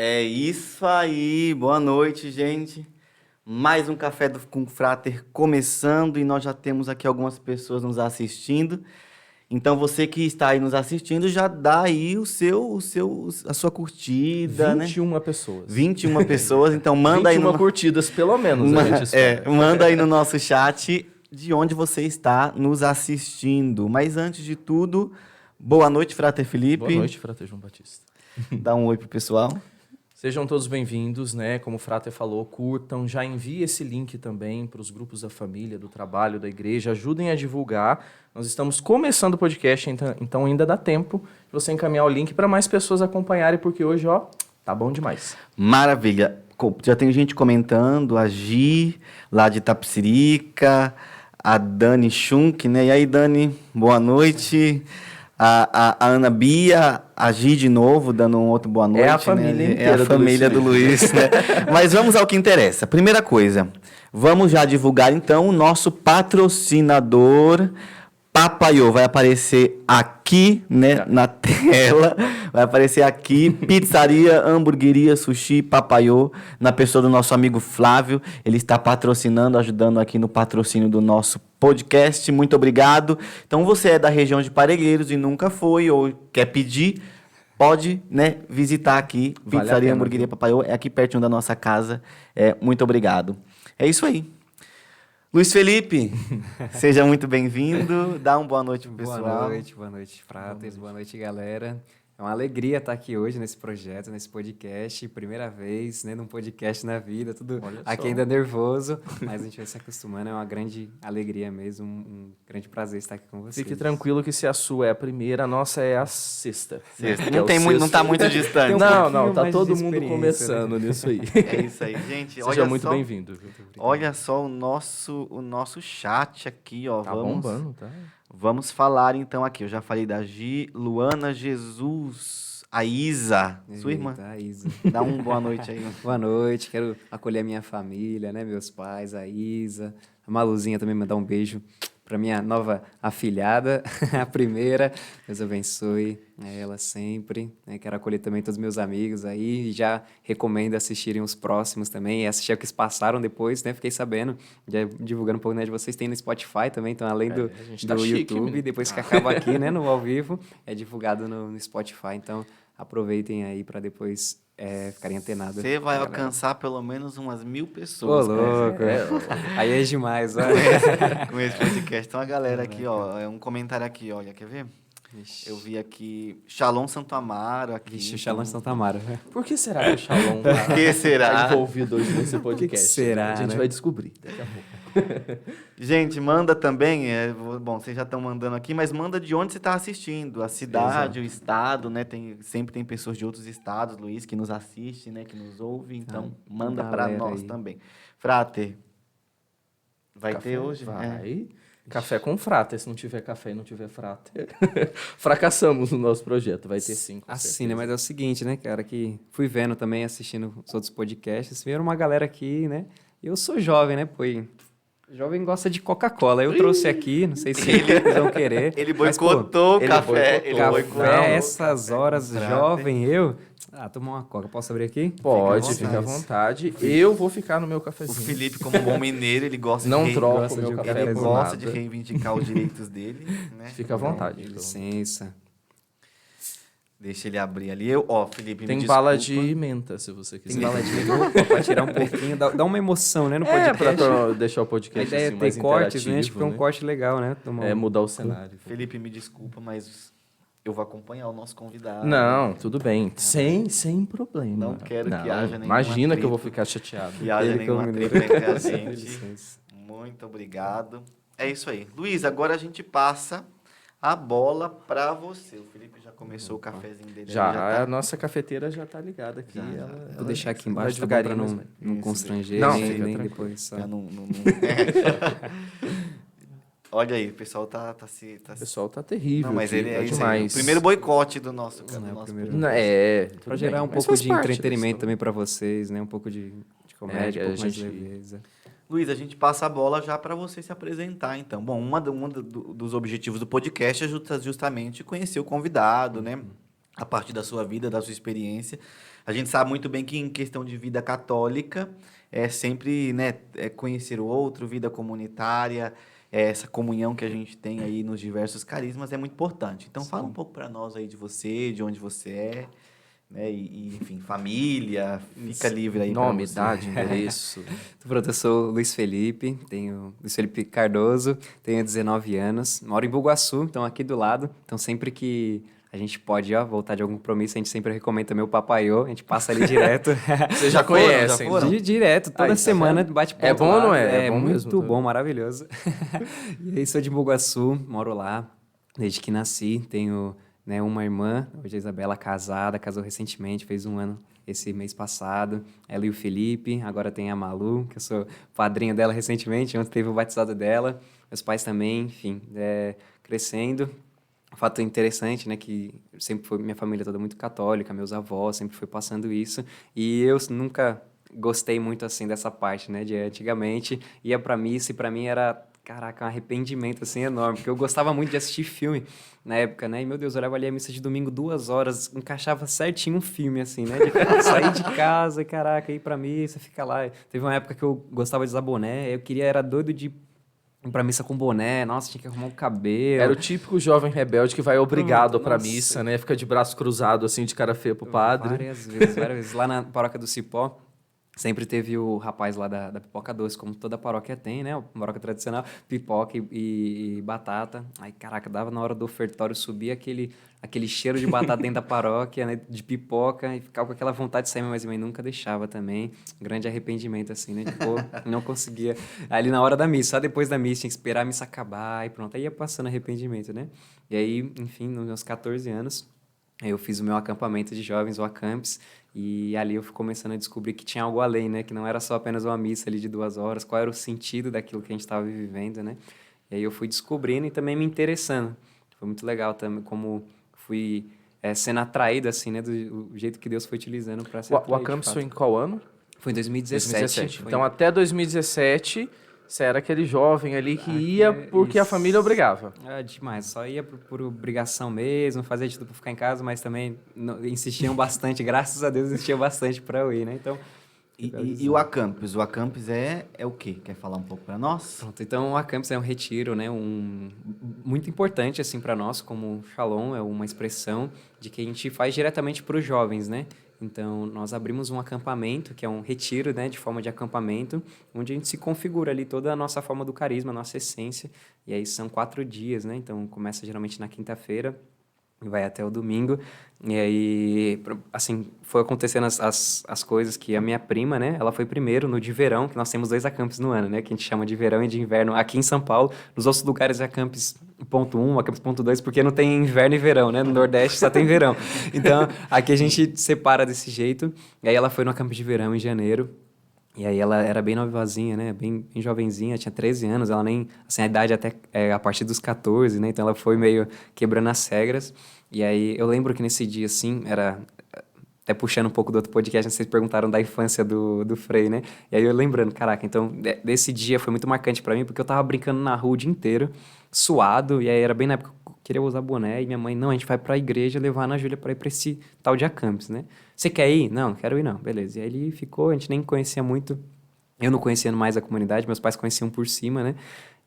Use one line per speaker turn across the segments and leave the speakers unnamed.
É isso aí, boa noite, gente. Mais um Café com Frater começando e nós já temos aqui algumas pessoas nos assistindo. Então você que está aí nos assistindo já dá aí a sua curtida, né?
21 pessoas.
21 pessoas, então manda aí
21 curtidas, pelo menos, a gente espera.
manda aí no nosso chat de onde você está nos assistindo. Mas antes de tudo, boa noite, Frater Felipe.
Boa noite, Frater João Batista.
Dá um oi pro pessoal.
Sejam todos bem-vindos, né? Como o Frater falou, curtam, já envie esse link também para os grupos da família, do trabalho, da igreja, ajudem a divulgar. Nós estamos começando o podcast, então ainda dá tempo de você encaminhar o link para mais pessoas acompanharem, porque hoje, ó, tá bom demais.
Maravilha. Já tem gente comentando, a Gi, lá de Itapecerica, a Dani Schunk, né? E aí, Dani, boa noite. A Ana Bia, a Gi de novo, dando um outro boa noite.
É a família
né?
inteira.
É a família do Luiz, né? Mas vamos ao que interessa. Primeira coisa, vamos já divulgar então o nosso patrocinador Papaiô. Vai aparecer aqui, né, na tela. Vai aparecer aqui, pizzaria, hamburgueria, sushi, Papaiô, na pessoa do nosso amigo Flávio. Ele está patrocinando, ajudando aqui no patrocínio do nosso podcast. Muito obrigado. Então, você é da região de Parelheiros e nunca foi ou quer pedir, pode, né, visitar aqui,
Vale
pizzaria,
a pena,
hamburgueria,
viu?
Papaiô. É aqui pertinho da nossa casa. Muito obrigado. É isso aí. Luiz Felipe, seja muito bem-vindo. Dá uma boa noite pro pessoal.
Boa noite, Frates, boa noite, galera. É uma alegria estar aqui hoje nesse projeto, nesse podcast. Primeira vez, né, num podcast na vida, tudo
Olha
aqui
só.
ainda nervoso, mas a gente vai se acostumando. É uma grande alegria mesmo, um grande prazer estar aqui com vocês.
Fique tranquilo que se a sua é a primeira, a nossa é a sexta.
Sexta.
Que
Não,
é o
tem muito, não
sexto.
tá muito distante.
Tem um
Não,
pouquinho
tá
mais
todo
de
mundo
experiência,
começando
né?
nisso aí.
É isso aí, gente.
Seja
Olha
muito
só,
bem-vindo, viu?
olha só o nosso chat aqui, ó.
Tá bombando, tá?
Vamos falar então aqui. Eu já falei da Gi, Luana, Jesus, a Isa, sua irmã.
Eita, Isa.
Dá uma boa noite aí.
Boa noite, quero acolher a minha família, né, meus pais, a Isa, a Maluzinha também, mandar um beijo para minha nova afilhada, a primeira. Deus abençoe ela sempre. Né? Quero acolher também todos os meus amigos aí. E já recomendo assistirem os próximos também. E assistir o que eles passaram depois, né? Fiquei sabendo, já divulgando um pouco, né, de vocês. Tem no Spotify também, então além do
a gente tá
do
chique,
YouTube,
menino.
depois que acaba aqui, né, no ao vivo, é divulgado no Spotify. Então aproveitem aí para depois ficarem antenados.
Você vai
galera.
alcançar pelo menos umas 1000
Ô,
pessoas
louco. Aí é demais, ó.
com esse podcast. Então a galera aqui, ó, um comentário aqui, olha, quer ver? Eu vi aqui, Shalom Santo Amaro aqui.
Vixe, o Shalom de Santa Mara.
Por que será que o Shalom
Por que será?
tá envolvido hoje nesse podcast?
será,
A gente
né?
vai descobrir daqui a pouco.
Gente, manda também, bom, vocês já estão mandando aqui, mas manda de onde você está assistindo, a cidade, o estado, né? Sempre tem pessoas de outros estados, Luiz, que nos assistem, né? Que nos ouvem, então manda para
galera
nós
aí.
também. Frater, vai
Café?
ter hoje?
Vai. Café com frater. Se não tiver café e não tiver frater, fracassamos no nosso projeto. Vai ter sim, com
Assim,
certeza.
né? Mas é o seguinte, né, cara, que fui vendo também, assistindo os outros podcasts, vieram uma galera aqui, né? E eu sou jovem, né, pô? E jovem gosta de Coca-Cola. Eu trouxe aqui, não sei se eles vão querer.
Ele
mas, pô,
boicotou o
ele
café.
boicotou.
Ele
café,
boicotou.
essas horas,
Frater.
jovem, eu... tomar uma Coca. Posso abrir aqui?
Pode,
Fica à
fica à vontade. Eu vou ficar no meu
O
cafezinho.
Felipe, como bom mineiro, ele gosta
Não
de
troco
gosta
o meu
de um
café
ele
por
gosta
nada.
de reivindicar os direitos dele, né?
Fica à vontade.
Com licença.
Deixa ele abrir ali. Felipe,
Tem
me
bala
desculpa.
de menta, se você quiser.
Tem bala de limão pra tirar um pouquinho, dá uma emoção, né, no
É,
podcast.
pra deixar o
A
podcast
ideia
assim,
é
mais
ter cortes, né?
interativo,
Acho que é um
né?
corte legal, né? Tomar
É
um-
mudar o cenário.
Felipe, me desculpa, mas eu vou acompanhar o nosso convidado.
Não, tudo bem. Sem problema.
Não quero que haja nenhuma
Imagina que eu vou
treta.
ficar chateado.
Que haja
Ele
nenhuma
como
treta entre a
Com
gente.
licença.
Muito obrigado. É isso aí. Luiz, agora a gente passa a bola para você. O Felipe já começou o cafezinho dele.
Já,
ele tá-
a nossa cafeira já tá ligada aqui.
Já.
ela
Vou deixar aqui
vai
embaixo, tá bom, pra
devagarinho,
não,
mas
não
Isso,
constranger,
Não,
nem,
fica
nem
tranquilo.
depois. Só.
Já não- Olha aí, o pessoal tá se...
O pessoal tá terrível.
Não, mas
aqui,
ele
tá
é isso aí.
demais.
O primeiro boicote do nosso...
Não é o primeiro.
Não, é,
Pra
tudo
gerar
bem,
um
mas
pouco
faz
de
parte da
entretenimento
história.
também pra vocês, né? Um pouco de comédia,
É,
um pouco
a
mais
gente-
leveza.
Luiz, a gente passa a bola já para você se apresentar, então. Bom, dos objetivos do podcast é justamente conhecer o convidado, né? a partir da sua vida, da sua experiência. A gente sabe muito bem que em questão de vida católica é sempre, né, é conhecer o outro, vida comunitária, essa comunhão que a gente tem aí nos diversos carismas é muito importante. Então fala um pouco para nós aí de você, de onde você é, né, enfim, família, fica livre aí para
Nome,
você.
idade, endereço.
Pronto, eu sou Luiz Felipe, tenho Luiz Felipe Cardoso, tenho 19 anos, moro em Bugaçu, então aqui do lado. Então sempre que a gente pode voltar de algum compromisso, a gente sempre recomenda meu Papaiô, a gente passa ali direto.
Vocês já
foram?
conhecem.
Já foram?
Direto, toda
Aí, tá
semana
vendo?
bate ponto
É bom ou
lá.
não é?
É
É bom
muito
mesmo, tá?
bom, maravilhoso. E aí sou de Bugaçu, moro lá desde que nasci, tenho, né, uma irmã, hoje a Isabela casada, casou recentemente, fez 1 ano esse mês passado. Ela e o Felipe, agora tem a Malu, que eu sou padrinho dela recentemente, ontem teve o batizado dela. Meus pais também, enfim, crescendo. Um fato interessante, né, que sempre foi minha família toda muito católica, meus avós sempre foi passando isso, e eu nunca gostei muito assim dessa parte, né, de antigamente ia pra missa e pra mim era, caraca, um arrependimento assim enorme, porque eu gostava muito de assistir filme na época, né, e meu Deus, eu olhava ali a missa de domingo 2 horas, encaixava certinho um filme assim, né, de sair de casa, caraca, ir pra missa, ficar lá. Teve uma época que eu gostava de usar boné, eu queria, era doido de ir pra missa com boné, nossa, tinha que arrumar o cabelo.
Era o típico jovem rebelde que vai obrigado
Pronto,
pra
nossa.
missa, né? Fica de braço cruzado, assim, de cara feia pro padre.
Várias vezes, várias vezes. Lá na paróquia do Cipó, sempre teve o rapaz lá da pipoca doce, como toda paróquia tem, né? Uma paróquia tradicional, pipoca e batata. Aí, caraca, dava na hora do ofertório subir aquele cheiro de batata dentro da paróquia, né? De pipoca, e ficava com aquela vontade de sair, mas minha mãe nunca deixava também. Um grande arrependimento, assim, né? Tipo, não conseguia. Ali na hora da missa, só depois da missa, tinha que esperar a missa acabar e pronto. Aí ia passando arrependimento, né? E aí, enfim, nos meus 14 anos, eu fiz o meu acampamento de jovens, o Acampes, e ali eu fui começando a descobrir que tinha algo além, né? Que não era só apenas uma missa ali de 2 horas, qual era o sentido daquilo que a gente estava vivendo, né? E aí eu fui descobrindo e também me interessando. Foi muito legal também como fui sendo atraído, assim, né? Do jeito que Deus foi utilizando para ser
O
atraído, de
Acampus
fato.
foi em qual ano?
Foi em 2017.
2017.
Foi
Então, até 2017, você era aquele jovem ali que ia porque a
isso.
família obrigava.
Demais, só ia por obrigação mesmo, fazia de tudo para ficar em casa, mas também insistiam bastante, graças a Deus insistiam bastante para eu ir, né? Então,
E o Acampus? O Acampus é o quê? Quer falar um pouco para nós?
pronto, então o Acampus é um retiro, né, muito importante assim para nós, como Shalom é uma expressão de que a gente faz diretamente para os jovens, né? Então nós abrimos um acampamento, que é um retiro, né, de forma de acampamento, onde a gente se configura ali toda a nossa forma do carisma, a nossa essência, e aí são 4 dias, né? Então começa geralmente na quinta-feira e vai até o domingo. E aí, assim, foi acontecendo as coisas que a minha prima, né? Ela foi primeiro no de verão, que nós temos 2 acampes no ano, né? Que a gente chama de verão e de inverno aqui em São Paulo. Nos outros lugares é acampes ponto 1, acampes ponto 2, porque não tem inverno e verão, né? No Nordeste só tem verão. Então, aqui a gente separa desse jeito. E aí ela foi no acampe de verão em janeiro. E aí ela era bem novazinha, né? Bem jovenzinha, tinha 13 anos. Ela nem... Assim, a idade até a partir dos 14, né? Então ela foi meio quebrando as regras. E aí eu lembro que nesse dia, assim, era... Até puxando um pouco do outro podcast, vocês perguntaram da infância do Frei, né? E aí eu lembrando, caraca, então desse dia foi muito marcante pra mim, porque eu tava brincando na rua o dia inteiro, suado, e aí era bem na época que eu queria usar boné, e minha mãe, não, a gente vai pra igreja levar a Ana Júlia pra ir pra esse tal de Acampes, né? Você quer ir? Não, quero ir não, beleza. E aí ele ficou, a gente nem conhecia muito, eu não conhecia mais a comunidade, meus pais conheciam por cima, né?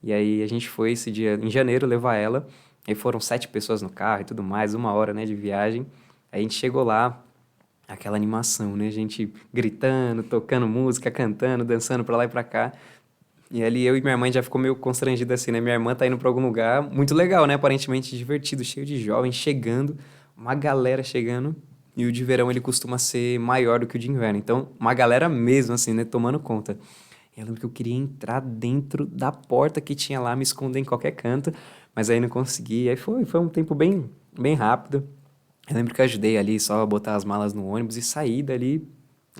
E aí a gente foi esse dia, em janeiro, levar ela, aí foram 7 pessoas no carro e tudo mais, 1 hora, né, de viagem. Aí a gente chegou lá, aquela animação, né? A gente gritando, tocando música, cantando, dançando pra lá e pra cá. E ali eu e minha mãe já ficou meio constrangida assim, né? Minha irmã tá indo pra algum lugar muito legal, né? Aparentemente divertido, cheio de jovens chegando, uma galera chegando. E o de verão ele costuma ser maior do que o de inverno. Então, uma galera mesmo, assim, né? Tomando conta. E eu lembro que eu queria entrar dentro da porta que tinha lá, me esconder em qualquer canto, mas aí não consegui. Aí foi um tempo bem, bem rápido. Eu lembro que eu ajudei ali só a botar as malas no ônibus e sair dali.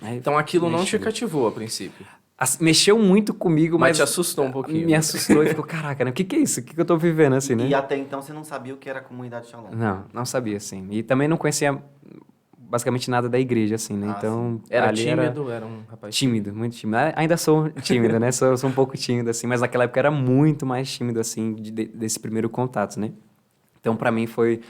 Aí
Então aquilo não te
mexeu.
cativou a princípio.
Mexeu muito comigo,
Mas
mas
te assustou um pouquinho.
me assustou e ficou, caraca, né? O que é isso? O que eu tô vivendo, assim, né?
E até então você não sabia o que era a comunidade Shalom.
Não sabia, assim. E também não conhecia basicamente nada da igreja, assim, né?
Ah,
Então,
Era
ali
tímido? Era um rapaz
tímido, muito tímido. Ainda sou tímido, né? Sou um pouco tímido, assim, mas naquela época era muito mais tímido, assim, desse primeiro contato, né? Então, pra mim, foi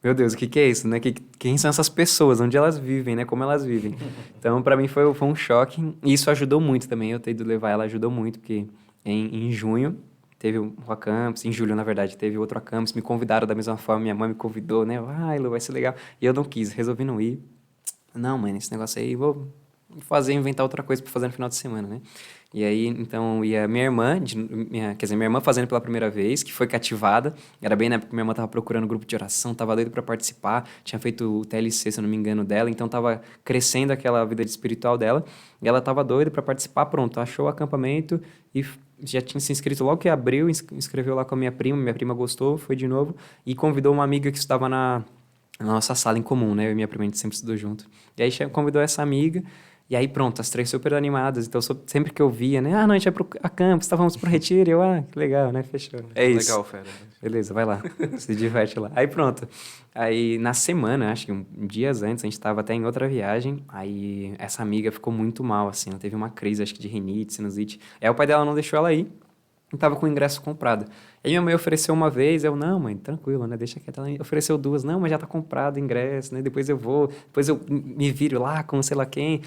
meu Deus, o que é isso, né? Quem são essas pessoas? Onde elas vivem, né? Como elas vivem? Então, para mim foi um choque. E isso ajudou muito também. Eu ter ido levar ela ajudou muito, porque em junho teve um acampus, em julho, na verdade, teve outro acampus. Me convidaram da mesma forma, minha mãe me convidou, né? Vai, Lu, vai ser legal. E eu não quis, resolvi não ir. Não, mãe, esse negócio aí, vou inventar outra coisa para fazer no final de semana, né? E aí, então, ia minha irmã, minha irmã fazendo pela primeira vez, que foi cativada. Era bem na época que minha irmã tava procurando um grupo de oração, tava doida para participar, tinha feito o TLC, se eu não me engano, dela, então tava crescendo aquela vida espiritual dela, e ela tava doida para participar, pronto, achou o acampamento e já tinha se inscrito logo que abriu, inscreveu lá com a minha prima gostou, foi de novo, e convidou uma amiga que estudava na nossa sala em comum, né? Eu e minha prima, a gente sempre estudou junto. E aí convidou essa amiga, e aí pronto, as três super animadas. Então, sempre que eu via, né? Ah, não, a gente vai pro acampus, vamos pro retiro. E eu, que legal, né? Fechou. É isso.
Legal, fera.
Beleza, vai lá. Se diverte lá. Aí pronto. Aí na semana, acho que dias antes, a gente tava até em outra viagem. Aí essa amiga ficou muito mal, assim. Ela teve uma crise, acho que de rinite, sinusite. Aí o pai dela não deixou ela ir. E tava com o ingresso comprado. Aí minha mãe ofereceu uma vez, eu, não, mãe, tranquilo, né? Deixa quieto. Ela ofereceu duas, não, mas já tá comprado o ingresso, né? Depois eu vou, depois eu me viro lá com sei lá quem.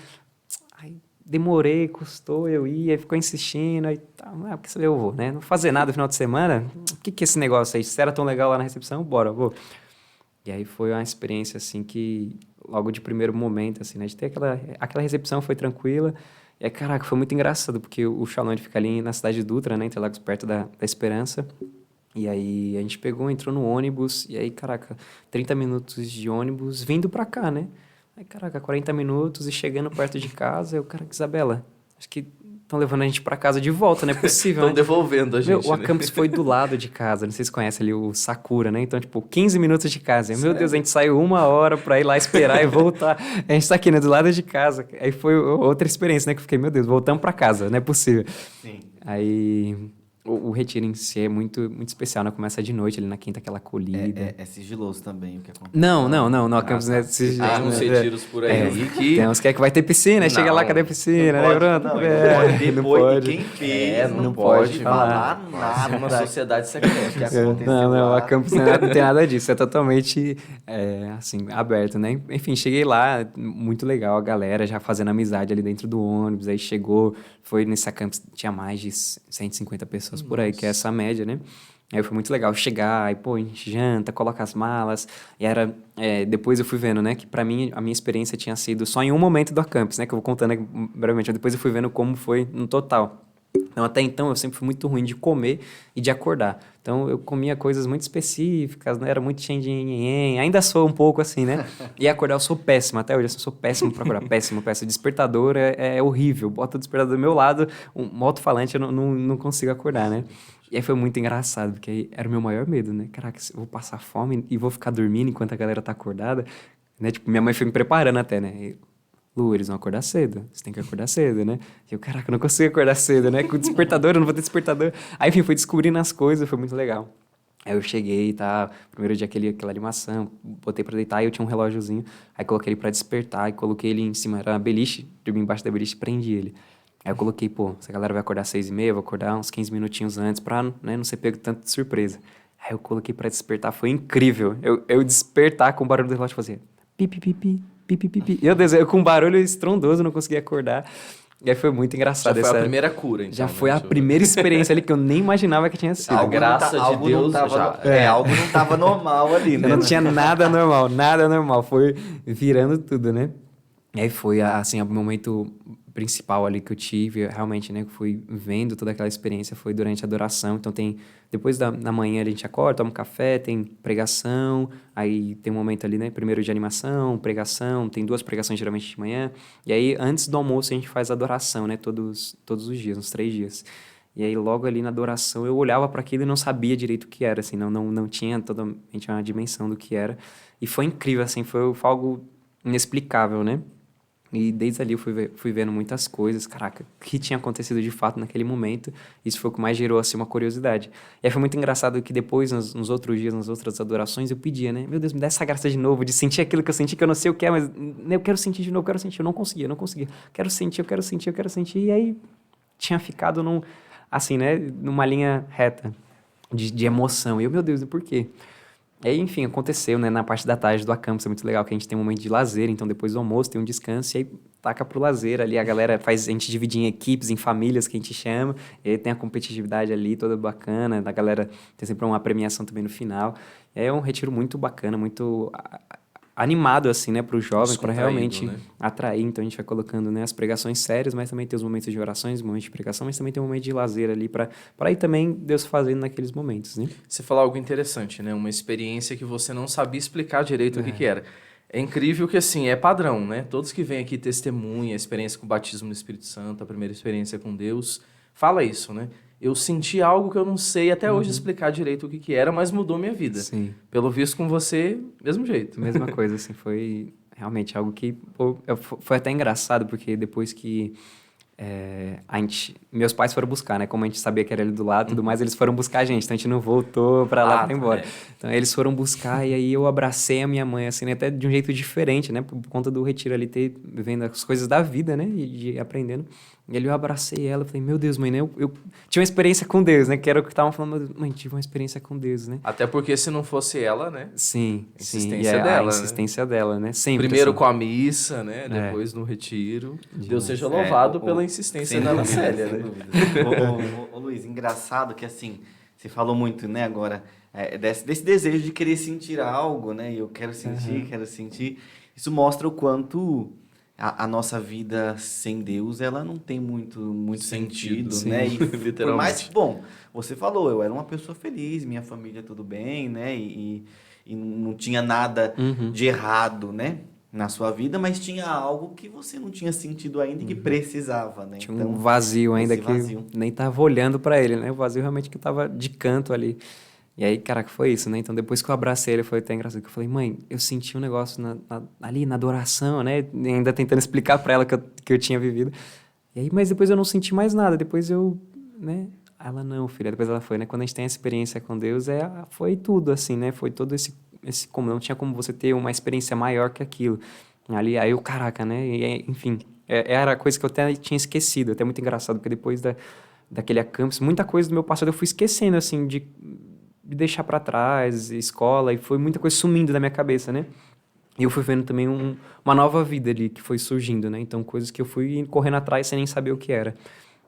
Aí demorei, custou, eu ia, aí ficou insistindo, aí tá, porque eu vou, né? Não fazer nada no final de semana, o que é esse negócio aí? Se era tão legal lá na recepção, bora, eu vou. E aí foi uma experiência, assim, que logo de primeiro momento, assim, né? De ter aquela recepção foi tranquila. E aí, caraca, foi muito engraçado, porque o Shalom fica ali na cidade de Dutra, né? Interlagos, perto da Esperança. E aí a gente pegou, entrou no ônibus, e aí, caraca, 30 minutos de ônibus vindo pra cá, né? Aí, caraca, 40 minutos e chegando perto de casa, eu, caraca, Isabela, acho que estão levando a gente pra casa de volta, não é possível,
Estão
né?
devolvendo a gente,
O acampus foi do lado de casa, não sei se conhece ali o Sakura, né? Então, tipo, 15 minutos de casa. E, meu Deus, a gente saiu 1 hora pra ir lá esperar e voltar. A gente tá aqui, né? Do lado de casa. Aí foi outra experiência, né? Que eu fiquei, meu Deus, voltamos pra casa, não é possível.
Sim.
Aí o retiro em si é muito, muito especial, né? Começa de noite ali na quinta, aquela acolhida.
É sigiloso também o que acontece.
Não, o acampus não é
Tem uns retiros por aí que...
Tem uns que é que vai ter piscina, aí chega lá, cadê a piscina? Né? Pronto.
Não
Não pode.
Quem fez
não
não
pode
pode
falar.
falar nada.
Uma sociedade secreta.
que aconteceu
Não,
lá.
a campus não tem nada disso, é totalmente, assim, aberto, né? Enfim, cheguei lá, muito legal, a galera já fazendo amizade ali dentro do ônibus, aí chegou, foi nesse campus, tinha mais de 150 pessoas por aí, que é essa média, né? Aí foi muito legal chegar, aí, pô, a gente janta, coloca as malas, e era... depois eu fui vendo, né, que pra mim, a minha experiência tinha sido só em um momento do campus, né, que eu vou contando aqui brevemente, depois eu fui vendo como foi no total. Então, até então, eu sempre fui muito ruim de comer e de acordar. Então, eu comia coisas muito específicas, né? Era muito cheio de nhenhenhen. Ainda sou um pouco assim, né? E acordar, eu sou péssimo. Até hoje, eu sou péssimo para acordar. Péssimo. Despertador é horrível. Bota o despertador do meu lado, um alto-falante, eu não consigo acordar, né? E aí foi muito engraçado, porque aí era o meu maior medo, né? Caraca, eu vou passar fome e vou ficar dormindo enquanto a galera tá acordada. Né? Tipo, minha mãe foi me preparando até, né? Lu, eles vão acordar cedo. Você tem que acordar cedo, né? E eu, caraca, eu não consigo acordar cedo, né? Com o despertador, eu não vou ter despertador. Aí, enfim, fui descobrindo as coisas, foi muito legal. Aí eu cheguei, tá? Primeiro dia aquela animação, botei pra deitar, e eu tinha um relógiozinho. Aí coloquei ele pra despertar, e coloquei ele em cima, era uma beliche, dormi embaixo da beliche e prendi ele. Aí eu coloquei, pô, se a galera vai acordar 6h30, eu vou acordar uns 15 minutinhos antes pra, né, não ser pego tanto de surpresa. Aí eu coloquei pra despertar, foi incrível. Eu despertar com o barulho do relógio, fazia pi, pi, pi, pi. Pi. Meu Deus, eu com um barulho estrondoso não conseguia acordar. E aí foi muito engraçado.
Já foi a primeira cura, então.
Já foi a primeira experiência ali que eu nem imaginava que tinha sido.
A graça de Deus
algo não tava normal ali, né?
Não tinha nada normal. Foi virando tudo, né? E aí foi, assim, o momento principal ali que eu tive, realmente, né, que fui vendo toda aquela experiência, foi durante a adoração. Então depois da manhã a gente acorda, toma um café, tem pregação, aí tem um momento ali, né, primeiro de animação, pregação, tem 2 pregações geralmente de manhã, e aí antes do almoço a gente faz a adoração, né, todos os dias, uns 3 dias. E aí logo ali na adoração eu olhava para aquilo e não sabia direito o que era, assim, não tinha totalmente uma dimensão do que era. E foi incrível, assim, foi algo inexplicável, né? E desde ali eu fui vendo muitas coisas, caraca, o que tinha acontecido de fato naquele momento. Isso foi o que mais gerou, assim, uma curiosidade. E aí foi muito engraçado que depois, nos outros dias, nas outras adorações, eu pedia, né? Meu Deus, me dá essa graça de novo, de sentir aquilo que eu senti, que eu não sei o que é, mas eu quero sentir de novo, eu não conseguia. Quero sentir. E aí tinha ficado assim, né? Numa linha reta de emoção. E eu, meu Deus, e por quê? Aí, enfim, aconteceu, né? Na parte da tarde do acampus, é muito legal, que a gente tem um momento de lazer, então depois do almoço tem um descanso, e aí taca pro lazer ali, a galera faz, a gente divide em equipes, em famílias, que a gente chama, e aí tem a competitividade ali, toda bacana, a galera tem sempre uma premiação também no final. É um retiro muito bacana, muito animado, assim, né, pro jovem, para realmente
né?
atrair. Então a gente vai colocando, né, as pregações sérias, mas também tem os momentos de orações, momentos de pregação, mas também tem um momento de lazer ali, para ir também Deus fazendo naqueles momentos, né?
Você falou algo interessante, né? Uma experiência que você não sabia explicar direito o que era. É incrível que, assim, é padrão, né? Todos que vêm aqui testemunham a experiência com o batismo no Espírito Santo, a primeira experiência com Deus, fala isso, né? Eu senti algo que eu não sei até hoje explicar direito o que era, mas mudou minha vida.
Sim.
Pelo visto com você, mesmo jeito.
Mesma coisa, assim, foi realmente algo que pô, foi até engraçado, porque depois que meus pais foram buscar, né? Como a gente sabia que era ali do lado e tudo mais, eles foram buscar a gente, então a gente não voltou pra lá pra ir embora. Então eles foram buscar e aí eu abracei a minha mãe, assim, né? Até de um jeito diferente, né? Por conta do retiro ali, vendo as coisas da vida, né? E de aprendendo. E ali eu abracei ela, falei, meu Deus, mãe, né? Eu tinha uma experiência com Deus, né? Que era o que estavam falando, mãe, tive uma experiência com Deus, né?
Até porque se não fosse ela, né?
Sim,
A
sim.
insistência
E
dela,
a insistência dela, né? Sempre.
Primeiro
assim.
com a missa, né? Depois no retiro. Deus seja louvado pela insistência da Ana Célia, né?
Ô, Luiz, engraçado que assim, você falou muito, né, agora, desse desejo de querer sentir algo, né? E eu quero sentir, quero sentir. Isso mostra o quanto a nossa vida sem Deus, ela não tem muito sentido,
Sim,
né? E por
literalmente.
mais, bom, você falou, eu era uma pessoa feliz, minha família tudo bem, né? E não tinha nada de errado, né? Na sua vida, mas tinha algo que você não tinha sentido ainda e que precisava, né?
Tinha um vazio ainda
esse
que
vazio.
nem tava olhando pra ele, né? O vazio realmente que tava de canto ali. E aí, caraca, foi isso, né? Então, depois que eu abracei ele, foi até engraçado, que eu falei, mãe, eu senti um negócio ali na adoração, né? E ainda tentando explicar pra ela que eu tinha vivido. E aí, mas depois eu não senti mais nada. Depois eu, né? Ela, não, filha. Depois ela foi, né? Quando a gente tem a experiência com Deus, foi tudo, assim, né? Foi todo esse como não tinha como você ter uma experiência maior que aquilo. Ali, aí eu, caraca, né? E, enfim, era coisa que eu até tinha esquecido. Até muito engraçado, porque depois daquele acampus, muita coisa do meu passado eu fui esquecendo, assim, de deixar pra trás, escola, e foi muita coisa sumindo da minha cabeça, né? E eu fui vendo também uma nova vida ali que foi surgindo, né? Então, coisas que eu fui correndo atrás sem nem saber o que era.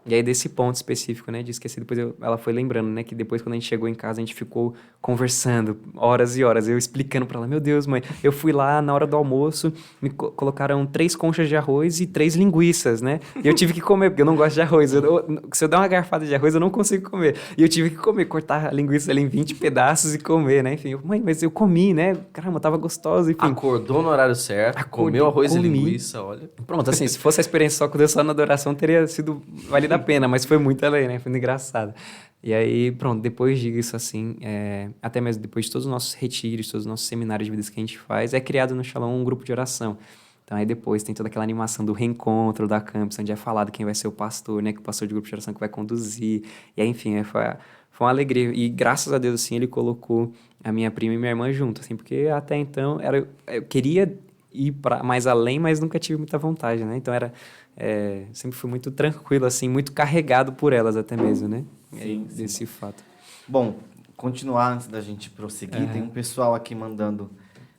E aí, desse ponto específico, né, de esquecer, depois ela foi lembrando, né, que depois, quando a gente chegou em casa, a gente ficou conversando horas e horas, eu explicando pra ela, meu Deus, mãe, eu fui lá na hora do almoço, me colocaram 3 conchas de arroz e 3 linguiças, né, e eu tive que comer, porque eu não gosto de arroz, se eu der uma garfada de arroz, eu não consigo comer, e eu tive que comer, cortar a linguiça ali em 20 pedaços e comer, né, enfim, mãe, mas eu comi, né, caramba, tava gostoso, enfim.
Acordou no horário certo, comeu arroz e linguiça, olha.
Pronto, assim, se fosse a experiência só com Deus, só na adoração, teria sido valida a pena, mas foi muito além, né? Foi muito engraçado. E aí, pronto, depois disso, assim, até mesmo depois de todos os nossos retiros, todos os nossos seminários de vida que a gente faz, é criado no Shalom um grupo de oração. Então, aí depois tem toda aquela animação do reencontro da campus, onde é falado quem vai ser o pastor, né? Que o pastor de grupo de oração que vai conduzir. E aí, enfim, foi uma alegria. E graças a Deus, assim, ele colocou a minha prima e minha irmã junto, assim, porque até então eu queria ir para mais além, mas nunca tive muita vontade, né? Então, sempre fui muito tranquilo, assim, muito carregado por elas até mesmo, né?
Sim,
Desse fato.
Bom, continuar antes da gente prosseguir, tem um pessoal aqui mandando,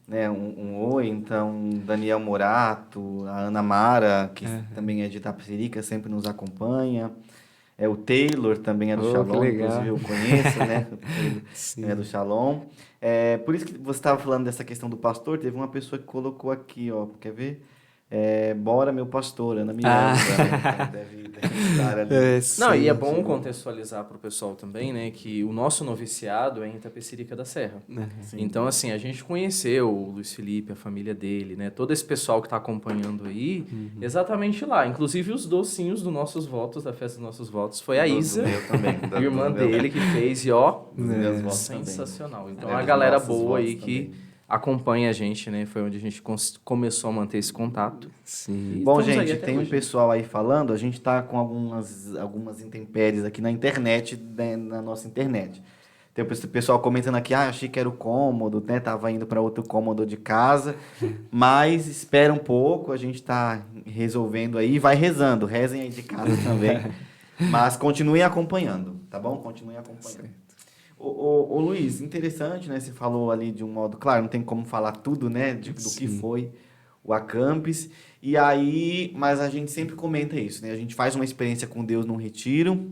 né, um oi, então Daniel Morato, a Ana Mara, que também é de Itapecerica, sempre nos acompanha. O Taylor também é do Shalom, inclusive eu conheço, né? Ele é do Shalom. Por isso que você estava falando dessa questão do pastor, teve uma pessoa que colocou aqui, ó, quer ver? Bora, meu pastor, Ana Miranda, né? Deve estar ali.
Não, e é bom contextualizar para o pessoal também, né, que o nosso noviciado é em Itapecerica da Serra. Então, assim, a gente conheceu o Luiz Felipe, a família dele, né, todo esse pessoal que está acompanhando aí, exatamente lá. Inclusive os docinhos dos nossos votos, da festa dos nossos votos, foi a Isa, irmã dele, que fez, e ó, sensacional. Também. Então, a galera boa aí que acompanha a gente, né? Foi onde a gente começou a manter esse contato.
Sim.
Bom, gente, tem um pessoal aí falando, a gente tá com algumas intempéries aqui na internet, né, na nossa internet. Tem o pessoal comentando aqui, achei que era o cômodo, né? Tava indo para outro cômodo de casa, mas espera um pouco, a gente tá resolvendo aí, vai rezando, rezem aí de casa também, mas continuem acompanhando, tá bom? Continuem acompanhando. Ô, Luiz, interessante, né? Você falou ali de um modo... Claro, não tem como falar tudo, né? Do que
Sim.
foi o Acampes. E aí... Mas a gente sempre comenta isso, né? A gente faz uma experiência com Deus num retiro.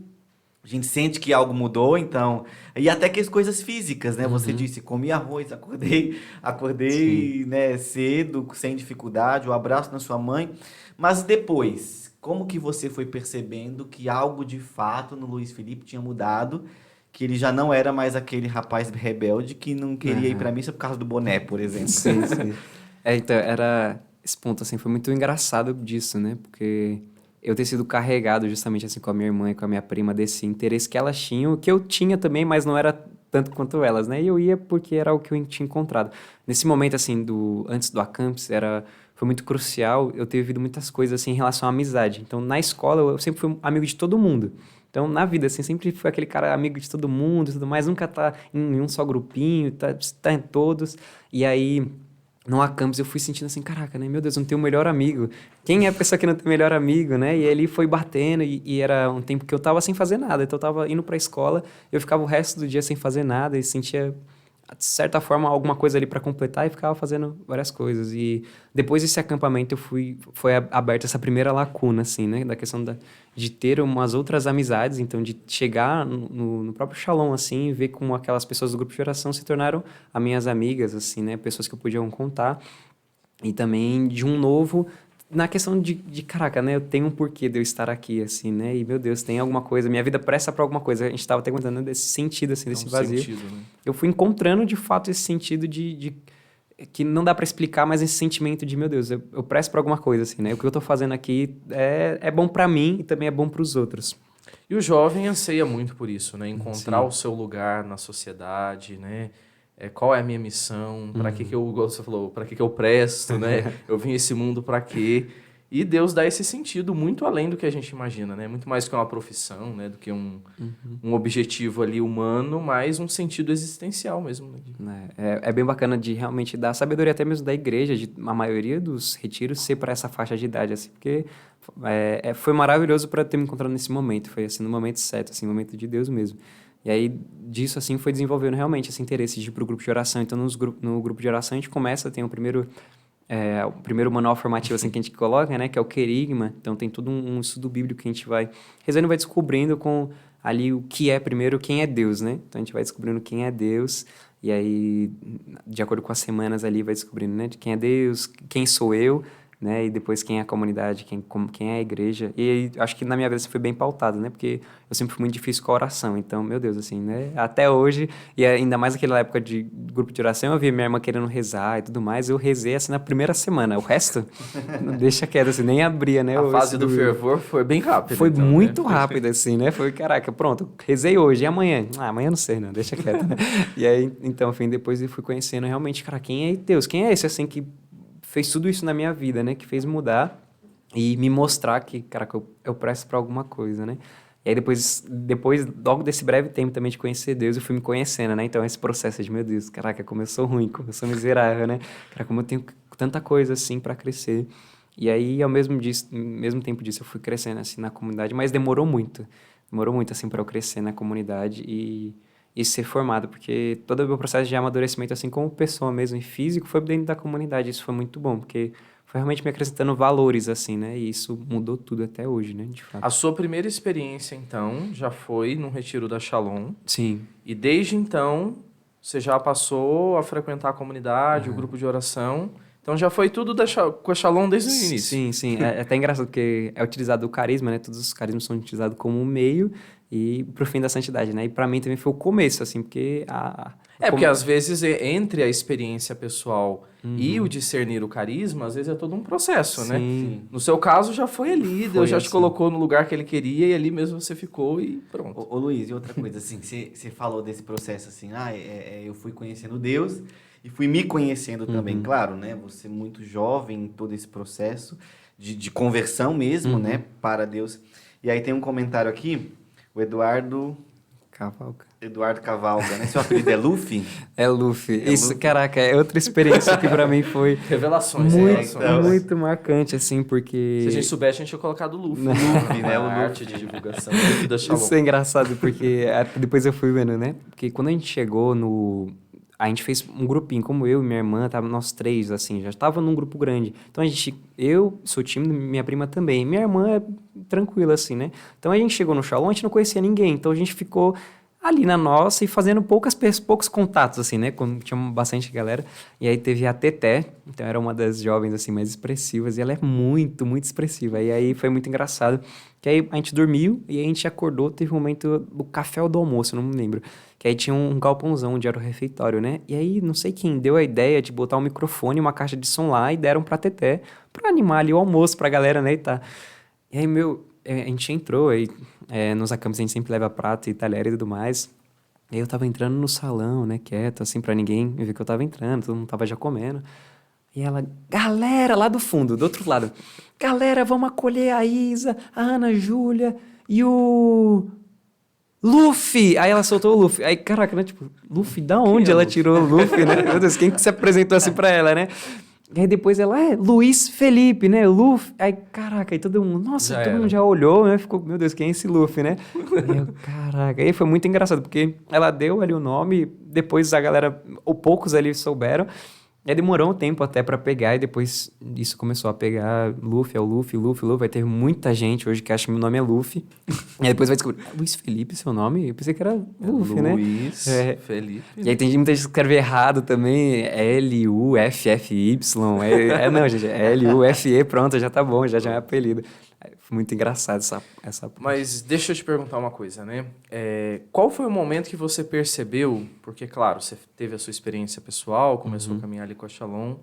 A gente sente que algo mudou, então... E até que as coisas físicas, né? Você
Uhum.
disse, comi arroz,
Sim.
acordei, né, cedo, sem dificuldade, o abraço na sua mãe. Mas depois, como que você foi percebendo que algo de fato no Luiz Felipe tinha mudado? Que ele já não era mais aquele rapaz rebelde que não queria ir pra
Aham.
missa por causa do boné, por exemplo.
Sim, sim. Então, era... Esse ponto, assim, foi muito engraçado disso, né? Porque eu ter sido carregado justamente, assim, com a minha irmã e com a minha prima desse interesse que elas tinham, que eu tinha também, mas não era tanto quanto elas, né? E eu ia porque era o que eu tinha encontrado. Nesse momento, assim, antes do Acampes, foi muito crucial eu ter vivido muitas coisas, assim, em relação à amizade. Então, na escola, eu sempre fui amigo de todo mundo. Então, na vida, assim, sempre fui aquele cara amigo de todo mundo e tudo mais, nunca tá em um só grupinho, tá em todos. E aí, no Acampus, eu fui sentindo assim, caraca, né? Meu Deus, eu não tenho um melhor amigo. Quem é a pessoa que não tem melhor amigo, né? E aí ele foi batendo e era um tempo que eu tava sem fazer nada. Então, eu tava indo pra escola, eu ficava o resto do dia sem fazer nada e sentia, de certa forma, alguma coisa ali para completar e ficava fazendo várias coisas. E depois desse acampamento foi aberta essa primeira lacuna, assim, né? Da questão de ter umas outras amizades, então de chegar no próprio Shalom, assim, e ver como aquelas pessoas do grupo de oração se tornaram as minhas amigas, assim, né? Pessoas que eu podia contar. E também de um novo na questão caraca, né? Eu tenho um porquê de eu estar aqui, assim, né? E, meu Deus, tem alguma coisa, minha vida presta para alguma coisa. A gente estava até contando desse sentido, assim,
É
desse
um
vazio.
sentido, né?
Eu fui encontrando, de fato, esse sentido que não dá para explicar, mas esse sentimento de, meu Deus, eu presto para alguma coisa, assim, né? O que eu tô fazendo aqui é bom para mim e também é bom para os outros.
E o jovem anseia muito por isso, né? Encontrar o
Sim.
seu lugar na sociedade, né? Qual é a minha missão? Para que eu, igual você falou, para que eu presto, né? Eu vim a esse mundo para quê? E Deus dá esse sentido muito além do que a gente imagina, né? Muito mais que uma profissão, né? Do que um objetivo ali humano, mas um sentido existencial mesmo, né?
Né? É bem bacana de realmente dar sabedoria até mesmo da igreja, de a maioria dos retiros ser para essa faixa de idade, assim, porque foi maravilhoso para ter me encontrado nesse momento, foi assim, no momento certo, assim, no momento de Deus mesmo. E aí, disso, assim, foi desenvolvendo realmente esse interesse de ir para o grupo de oração. Então, no grupo de oração, a gente começa, tem o primeiro manual formativo assim, que a gente coloca, né, que é o Querigma. Então, tem todo um estudo bíblico que a gente vai rezando e vai descobrindo com ali o que é primeiro, quem é Deus, né? Então, a gente vai descobrindo quem é Deus e aí, de acordo com as semanas ali, vai descobrindo, né, de quem é Deus, quem sou eu, né, e depois quem é a comunidade, quem é a igreja. E aí, acho que na minha vida isso foi bem pautado, né, porque eu sempre fui muito difícil com a oração. Então, meu Deus, assim, né, até hoje, e ainda mais naquela época de grupo de oração, eu via minha irmã querendo rezar e tudo mais, eu rezei assim na primeira semana. O resto, não deixa quieto, assim, nem abria, né,
A fase
esse
do fervor foi bem rápida,
foi
então, né?
muito rápido, assim, né? Foi, caraca, pronto, rezei hoje, e amanhã? Ah, amanhã não sei, não, deixa quieto, né? E aí, então, enfim, depois eu fui conhecendo realmente, cara, quem é Deus? Quem é esse, assim, que fez tudo isso na minha vida, né? Que fez mudar e me mostrar que, caraca, eu presto pra alguma coisa, né? E aí depois, logo desse breve tempo também de conhecer Deus, eu fui me conhecendo, né? Então, esse processo de, meu Deus, caraca, como eu sou ruim, como eu sou miserável, né? Cara, como eu tenho tanta coisa, assim, pra crescer. E aí, mesmo tempo disso, eu fui crescendo, assim, na comunidade, mas demorou muito. Demorou muito, assim, para eu crescer na comunidade e ser formado, porque todo o meu processo de amadurecimento, assim, como pessoa mesmo e físico, foi dentro da comunidade. Isso foi muito bom, porque foi realmente me acrescentando valores, assim, né? E isso mudou tudo até hoje, né? De
A
fato.
sua primeira experiência, então, já foi no retiro da Shalom.
Sim.
E desde então, você já passou a frequentar a comunidade, o
Aham.
grupo de oração. Então já foi tudo com a Shalom desde o início.
Sim, sim. É até engraçado porque é utilizado o carisma, né? Todos os carismas são utilizados como um meio e pro fim da santidade, né? E para mim também foi o começo, assim, porque
Porque às vezes entre a experiência pessoal e o
Uhum.
discernir o carisma, às vezes é todo um processo, né?
Sim,
Sim.
No seu caso já foi ali, Deus
foi
já te
assim.
colocou no lugar que ele queria e ali mesmo você ficou e pronto.
Ô Luiz, e outra coisa, assim, você falou desse processo, assim, eu fui conhecendo Deus e fui me conhecendo também,
Uhum.
claro, né? Você muito jovem em todo esse processo de conversão mesmo, né,
Uhum.
para Deus. E aí tem um comentário aqui, o Eduardo
Cavalca.
Eduardo Cavalga, né? Seu apelido é Luffy?
É Luffy. Isso,
Luffy.
caraca, é outra experiência que pra mim foi
Revelações.
muito,
Revelações.
muito marcante, assim, porque...
Se a gente soubesse, a gente tinha colocado o Luffy.
Luffy, né?
A
O Luffy.
arte de divulgação. Luffy da Shalom.
Isso é engraçado, porque depois eu fui vendo, né? Porque quando a gente chegou no... A gente fez um grupinho, como eu e minha irmã, tava nós três, assim, já estava num grupo grande. Então eu sou tímido, minha prima também. Minha irmã é tranquila, assim, né? Então a gente chegou no Shalom, a gente não conhecia ninguém. Então a gente ficou ali na nossa e fazendo poucos contatos, assim, né? Quando tinha bastante galera. E aí teve a Teté, então era uma das jovens, assim, mais expressivas. E ela é muito, muito expressiva. E aí foi muito engraçado. Que aí a gente dormiu e aí a gente acordou, teve um momento do café ou do almoço, não me lembro. Que aí tinha um galpãozão onde era o refeitório, né? E aí, não sei quem deu a ideia de botar um microfone e uma caixa de som lá e deram pra Teté pra animar ali o almoço pra galera, né? E aí, a gente entrou aí, nos acampamentos a gente sempre leva prato e talher e tudo mais. E aí eu tava entrando no salão, né? Quieto, assim, pra ninguém ver que eu tava entrando, todo mundo tava já comendo. E ela, galera, lá do fundo, do outro lado. Galera, vamos acolher a Isa, a Ana Júlia e o... Luffy! Aí ela soltou o Luffy. Aí, caraca, né? Tipo, Luffy, da onde ela tirou o Luffy, né? Meu Deus, quem que se apresentou assim pra ela, né? E aí depois ela, Luiz Felipe, né? Luffy. Aí, caraca, aí todo mundo, nossa,
Já
todo
era.
mundo já olhou, né? Ficou, meu Deus, quem é esse Luffy, né? Aí eu, caraca. Aí foi muito engraçado, porque ela deu ali o nome, depois a galera, ou poucos ali souberam. E aí demorou um tempo até pra pegar, e depois isso começou a pegar. Luffy é o Luffy, Luffy, Luffy. Vai ter muita gente hoje que acha que meu nome é Luffy. E aí depois vai descobrir, Luiz Felipe, seu nome? Eu pensei que era Luffy, né?
Luiz Felipe.
E aí tem muita gente que escreve errado também, L-U-F-F-Y. Não, gente, é L-U-F-E, pronto, já tá bom, já é um apelido. Foi muito engraçado essa...
Mas deixa eu te perguntar uma coisa, né? Qual foi o momento que você percebeu? Porque, claro, você teve a sua experiência pessoal, começou a caminhar ali com a Shalom.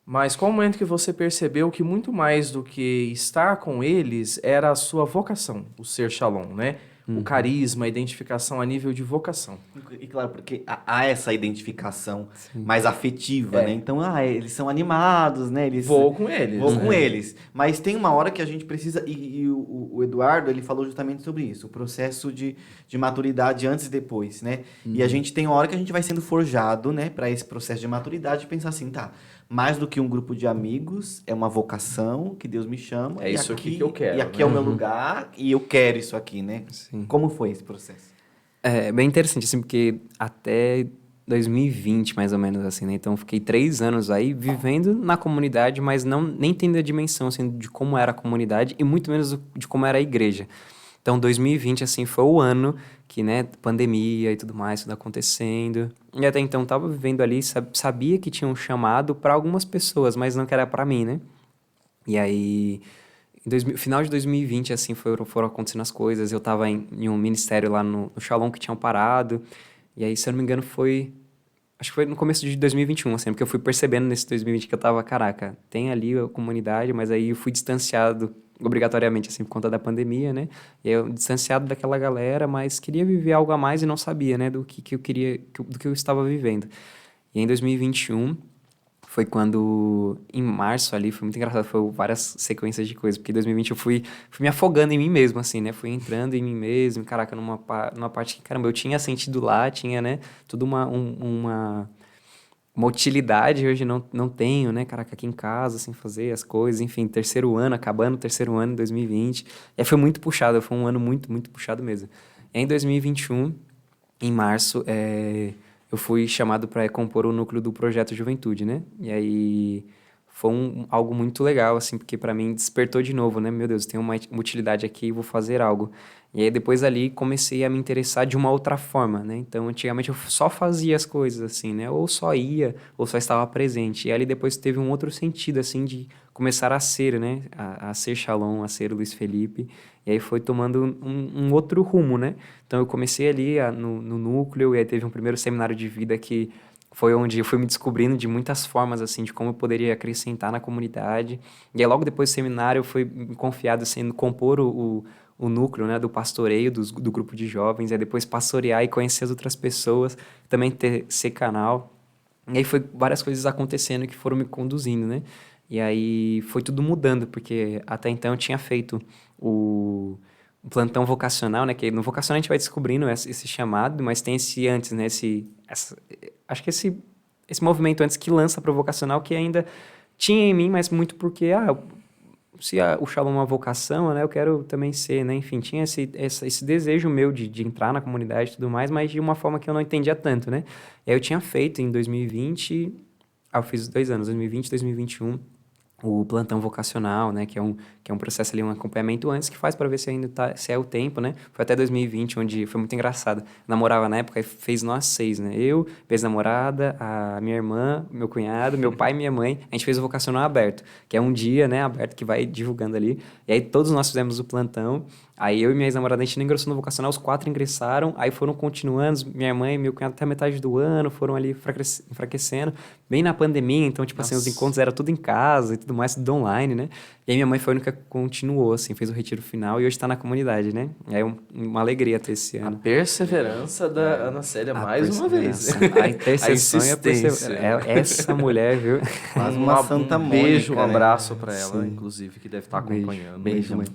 Mas qual o momento que você percebeu que muito mais do que estar com eles era a sua vocação, o ser Shalom, né? O carisma, a identificação a nível de vocação.
E claro, porque há essa identificação mais afetiva, né? Então, eles são animados, né?
Vou com eles.
Vou
né?
com eles. Mas tem uma hora que a gente precisa... E o Eduardo, ele falou justamente sobre isso. O processo de maturidade antes e depois, né? E a gente tem uma hora que a gente vai sendo forjado, né? Para esse processo de maturidade. Pensar assim, tá... Mais do que um grupo de amigos, é uma vocação que Deus me chama.
É isso aqui que eu quero,
E aqui
né?
é o meu lugar e eu quero isso aqui, né?
Sim.
Como foi esse processo?
É bem interessante, assim, porque até 2020, mais ou menos, assim, né? Então, eu fiquei 3 anos aí vivendo na comunidade, mas nem tendo a dimensão, assim, de como era a comunidade e muito menos de como era a igreja. Então, 2020, assim, foi o ano que, né, pandemia e tudo mais, tudo acontecendo. E até então, tava vivendo ali, sabia que tinha um chamado para algumas pessoas, mas não que era para mim, né? E aí, final de 2020, assim, foram acontecendo as coisas. Eu tava em um ministério lá no Shalom que tinham parado. E aí, se eu não me engano, acho que foi no começo de 2021, assim, porque eu fui percebendo nesse 2020 que eu tava, caraca, tem ali a comunidade, mas aí eu fui distanciado obrigatoriamente, assim, por conta da pandemia, né? E aí eu distanciado daquela galera, mas queria viver algo a mais e não sabia, né, do que eu queria, do que eu estava vivendo. E em 2021 foi quando, em março ali, foi muito engraçado, foi várias sequências de coisas, porque em 2020 eu fui me afogando em mim mesmo, assim, né? Fui entrando em mim mesmo, caraca, numa parte que, caramba, eu tinha sentido lá, tinha, né, tudo uma utilidade, hoje não tenho, né, caraca, aqui em casa, sem fazer as coisas, enfim, acabando o terceiro ano, 2020, e aí foi muito puxado, foi um ano muito, muito puxado mesmo. E aí, em 2021, em março, eu fui chamado para compor o núcleo do Projeto Juventude, né, e aí foi algo muito legal, assim, porque para mim despertou de novo, né, meu Deus, tem uma utilidade aqui, vou fazer algo. E aí depois ali comecei a me interessar de uma outra forma, né? Então antigamente eu só fazia as coisas assim, né? Ou só ia, ou só estava presente. E ali depois teve um outro sentido assim de começar a ser, né? A ser Shalom, a ser Luiz Felipe. E aí foi tomando um outro rumo, né? Então eu comecei ali no núcleo e aí teve um primeiro seminário de vida que foi onde eu fui me descobrindo de muitas formas, assim, de como eu poderia acrescentar na comunidade. E aí, logo depois do seminário, eu fui me confiado, assim, compor o núcleo, né, do pastoreio, do grupo de jovens. E aí, depois pastorear e conhecer as outras pessoas. Também ser canal. E aí, foi várias coisas acontecendo que foram me conduzindo, né? E aí, foi tudo mudando, porque até então eu tinha feito o plantão vocacional, né? Que no vocacional a gente vai descobrindo esse chamado, mas tem esse antes, né? Acho que esse movimento antes que lança para o vocacional que ainda tinha em mim, mas muito porque, se o Shalom é uma vocação, né? Eu quero também ser, né? Enfim, tinha esse desejo meu de entrar na comunidade e tudo mais, mas de uma forma que eu não entendia tanto, né? E aí eu tinha feito em 2020, eu fiz 2 anos, 2020 e 2021, o plantão vocacional, né, que é um processo ali, um acompanhamento antes que faz para ver se ainda se é o tempo, né? Foi até 2020, onde foi muito engraçado. Eu namorava na época e fez nós 6, né? Eu, minha ex-namorada, a minha irmã, meu cunhado, meu pai e minha mãe. A gente fez o vocacional aberto, que é um dia, né, aberto que vai divulgando ali. E aí todos nós fizemos o plantão. Aí eu e minha ex-namorada, a gente não ingressou no vocacional, os 4 ingressaram, aí foram continuando, minha mãe e meu cunhado até a metade do ano, foram ali enfraquecendo, bem na pandemia, então, tipo assim, os encontros eram tudo em casa e tudo mais, tudo online, né? E aí minha mãe foi a única que continuou, assim, fez o retiro final e hoje está na comunidade, né? É uma alegria ter esse
A
ano.
perseverança da Ana Célia, mais uma vez.
A intercessão e a
insistência.
essa mulher, viu?
Quase uma Santa
Um beijo,
Mônica,
um
né?
abraço para ela,
Sim.
inclusive, que deve estar
Beijo.
acompanhando.
Beijo, mãe.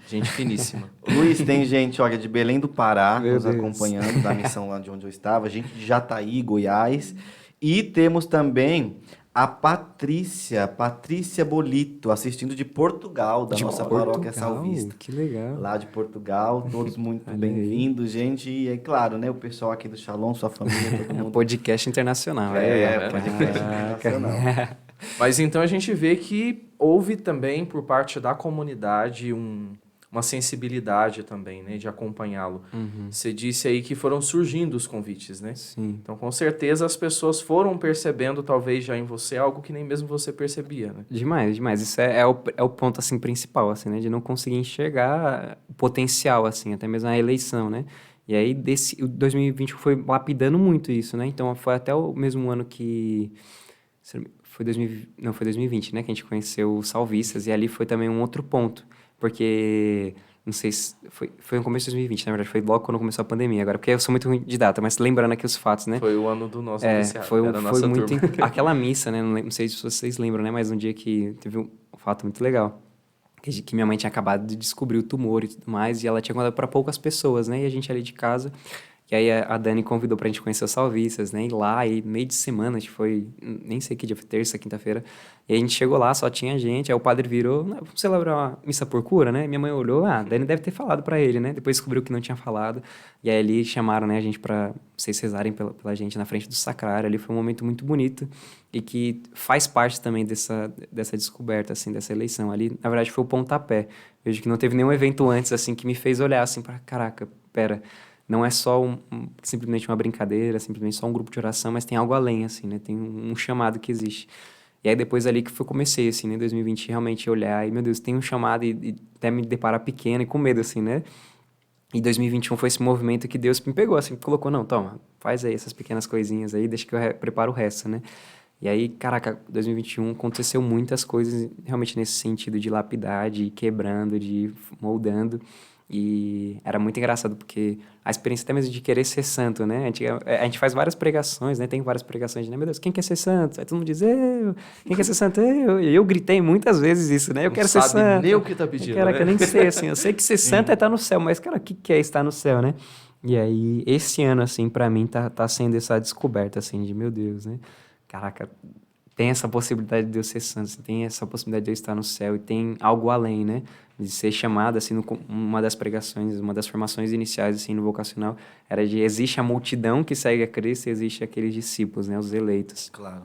Gente finíssima.
Luiz, tem gente, olha, de Belém do Pará
Meu
nos
Deus.
acompanhando da missão lá de onde eu estava, gente de Jataí, Goiás. E temos também a Patrícia Bolito, assistindo de Portugal, da nossa paróquia Salvista.
Que legal.
Lá de Portugal, todos muito
Olha aí.
bem-vindos, gente. E é claro, né, o pessoal aqui do Shalom, sua família, todo
É um
mundo.
podcast internacional.
Podcast internacional.
Mas então a gente vê que houve também, por parte da comunidade, uma sensibilidade também, né, de acompanhá-lo. Você disse aí que foram surgindo os convites, né?
Sim.
Então, com certeza, as pessoas foram percebendo, talvez, já em você, algo que nem mesmo você percebia, né?
Demais, demais. Isso é o ponto, assim, principal, assim, né? De não conseguir enxergar o potencial, assim, até mesmo a eleição, né? E aí, o 2020 foi lapidando muito isso, né? Então, foi até o mesmo ano que... Foi 2020, né? Que a gente conheceu os salvistas. E ali foi também um outro ponto. Porque... Não sei se... Foi no começo de 2020, na verdade. Foi logo quando começou a pandemia. Agora, porque eu sou muito ruim de data. Mas lembrando aqui os fatos, né?
Foi o ano do nosso noviciado,
Foi
era a nossa
muito...
turma.
Aquela missa, né? Não sei se vocês lembram, né? Mas um dia que teve um fato muito legal. Que minha mãe tinha acabado de descobrir o tumor e tudo mais. E ela tinha contado para poucas pessoas, né? E a gente ali de casa... E aí a Dani convidou pra gente conhecer os salvistas, né? E lá, e meio de semana, acho que foi... Nem sei que dia, foi terça, quinta-feira. E a gente chegou lá, só tinha gente. Aí o padre virou, vamos celebrar uma missa por cura, né? Minha mãe olhou, a Dani deve ter falado pra ele, né? Depois descobriu que não tinha falado. E aí ali chamaram, né, a gente pra vocês rezarem pela gente na frente do sacrário. Ali foi um momento muito bonito e que faz parte também dessa descoberta, assim, dessa eleição. Ali, na verdade, foi o pontapé. Vejo que não teve nenhum evento antes, assim, que me fez olhar, assim, pra caraca, pera... Não é só simplesmente uma brincadeira, simplesmente só um grupo de oração, mas tem algo além, assim, né? Tem um chamado que existe. E aí depois ali que eu comecei, assim, né? Em 2020, realmente olhar e, meu Deus, tem um chamado e até me deparar pequeno e com medo, assim, né? E 2021 foi esse movimento que Deus me pegou, assim, colocou, não, toma, faz aí essas pequenas coisinhas aí, deixa que eu preparo o resto, né? E aí, caraca, 2021 aconteceu muitas coisas realmente nesse sentido de lapidar, de ir quebrando, de ir moldando. E era muito engraçado, porque a experiência até mesmo de querer ser santo, né? A gente faz várias pregações, né? Tem várias pregações de, né? Meu Deus, quem quer ser santo? Aí todo mundo diz, eu. Quem quer ser santo? Eu. E eu gritei muitas vezes isso, né? Eu quero ser santo.
Não sabe nem o que tá pedindo,
Caraca,
né?
eu nem sei, assim. Eu sei que ser santo é estar no céu, mas, cara, o que é estar no céu, né? E aí, esse ano, assim, pra mim, tá sendo essa descoberta, assim, de, meu Deus, né? Caraca, tem essa possibilidade de Deus ser santo, assim, tem essa possibilidade de eu estar no céu e tem algo além, né? De ser chamado, assim, uma das pregações, uma das formações iniciais, assim, no vocacional, era de existe a multidão que segue a Cristo e existe aqueles discípulos, né? Os eleitos.
Claro.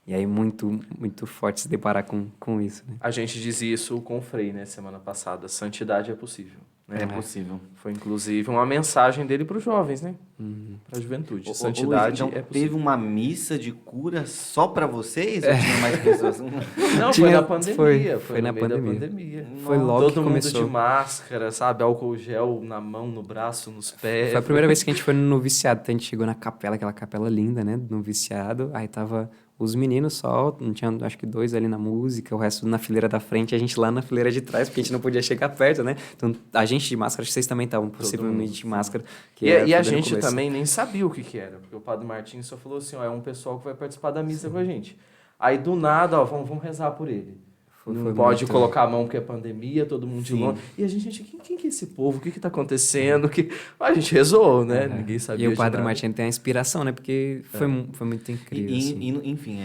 E aí, muito, muito forte se deparar com isso, né?
A gente dizia isso com o Frei, né, semana passada. Santidade é possível. Né?
É possível.
Foi, inclusive, uma mensagem dele para os jovens, né? Para a juventude.
Ô,
Santidade
Luiz, então,
é possível.
teve uma missa de cura só pra vocês? Ou tinha mais pessoas?
Não, foi na pandemia. Foi
na
no meio
pandemia.
da pandemia.
Foi logo
Todo
que
mundo
começou.
de máscara, sabe? Álcool gel na mão, no braço, nos pés.
Foi a primeira vez que a gente foi no noviciado. Então a gente chegou na capela, aquela capela linda, né? Do noviciado. Aí tava os meninos só, não tinha, acho que 2 ali na música, o resto na fileira da frente, a gente lá na fileira de trás, porque a gente não podia chegar perto, né? Então a gente de máscara, acho que vocês também estavam possivelmente de máscara. Que
E a
foi no
gente
começo.
também nem sabia o que era, porque o Padre Martins só falou assim, ó, é um pessoal que vai participar da missa com a gente. Aí do nada, ó, vamos rezar por ele. Não pode colocar a mão porque é pandemia, todo mundo de longe. E a gente, quem que é esse povo? O que tá acontecendo? A gente rezou, né? Ninguém sabia.
E o Padre Martino tem a inspiração, né? Porque foi muito incrível.
E, enfim,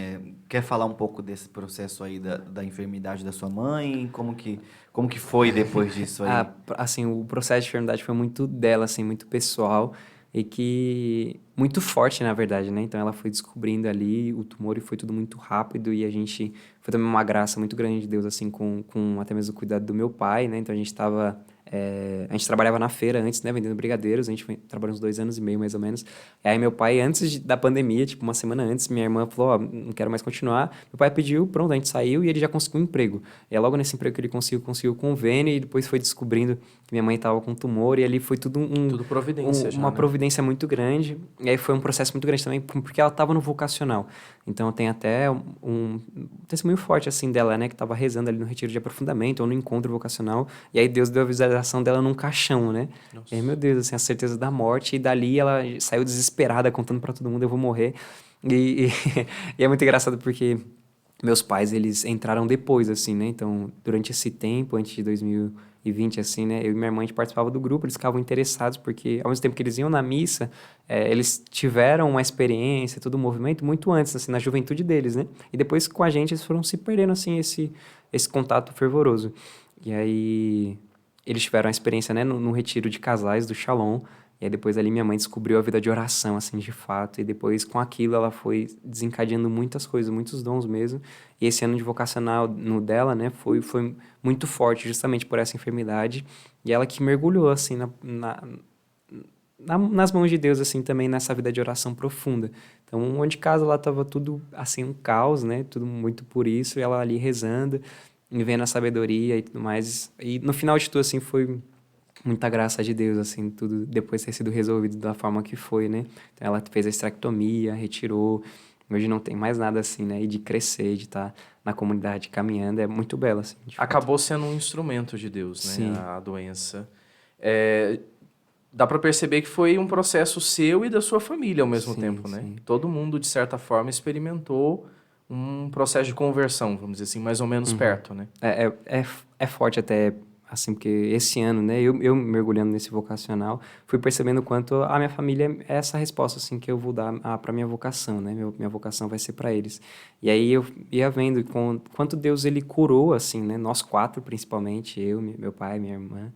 quer falar um pouco desse processo aí da enfermidade da sua mãe? Como que foi depois disso aí?
Assim, o processo de enfermidade foi muito dela, assim, muito pessoal e que muito forte, na verdade, né? Então ela foi descobrindo ali o tumor e foi tudo muito rápido e a gente foi também uma graça muito grande de Deus, assim, com até mesmo o cuidado do meu pai, né? Então a gente trabalhava na feira antes, né, vendendo brigadeiros, a gente trabalhou uns 2 anos e meio, mais ou menos. E aí meu pai, antes da pandemia, tipo, uma semana antes, minha irmã falou, não quero mais continuar. Meu pai pediu, pronto, a gente saiu e ele já conseguiu um emprego. E aí, logo nesse emprego que ele conseguiu convênio e depois foi descobrindo que minha mãe estava com tumor e ali foi tudo
Tudo providência
uma
né?
providência muito grande. E aí foi um processo muito grande também, porque ela estava no vocacional. Então tem até um testemunho forte, assim, dela, né, que estava rezando ali no retiro de aprofundamento ou no encontro vocacional. E aí Deus deu a visualização dela num caixão, né? Nossa. E aí, meu Deus, assim, a certeza da morte. E dali ela saiu desesperada, contando para todo mundo, eu vou morrer. E é muito engraçado porque meus pais, eles entraram depois, assim, né? Então, durante esse tempo, antes de 2020, assim, né? Eu e minha irmã, a gente participava do grupo, eles ficavam interessados, porque ao mesmo tempo que eles iam na missa, eles tiveram uma experiência, todo um movimento muito antes, assim, na juventude deles, né? E depois, com a gente, eles foram se perdendo, assim, esse contato fervoroso. E aí, eles tiveram a experiência, né? No retiro de casais do Shalom. E aí depois ali minha mãe descobriu a vida de oração, assim, de fato. E depois com aquilo ela foi desencadeando muitas coisas, muitos dons mesmo. E esse ano de vocacional no dela, né, foi muito forte justamente por essa enfermidade. E ela que mergulhou, assim, nas mãos de Deus, assim, também nessa vida de oração profunda. Então, onde de casa lá estava tudo, assim, um caos, né, tudo muito por isso. E ela ali rezando, e vendo a sabedoria e tudo mais. E no final de tudo, assim, foi muita graça de Deus, assim, tudo depois ter sido resolvido da forma que foi, né? Então, ela fez a estrectomia, retirou. Hoje não tem mais nada assim, né? E de crescer, de estar na comunidade caminhando, é muito belo, assim.
Acabou sendo um instrumento de Deus, né?
Sim.
A doença. Dá para perceber que foi um processo seu e da sua família ao mesmo tempo, né?
Sim.
Todo mundo, de certa forma, experimentou um processo de conversão, vamos dizer assim, mais ou menos perto, né?
É forte até, assim, porque esse ano, né, eu mergulhando nesse vocacional, fui percebendo o quanto a minha família é essa resposta, assim, que eu vou dar para minha vocação, né, minha vocação vai ser para eles. E aí eu ia vendo quanto Deus, ele curou, assim, né, nós 4, principalmente, eu, meu pai, minha irmã,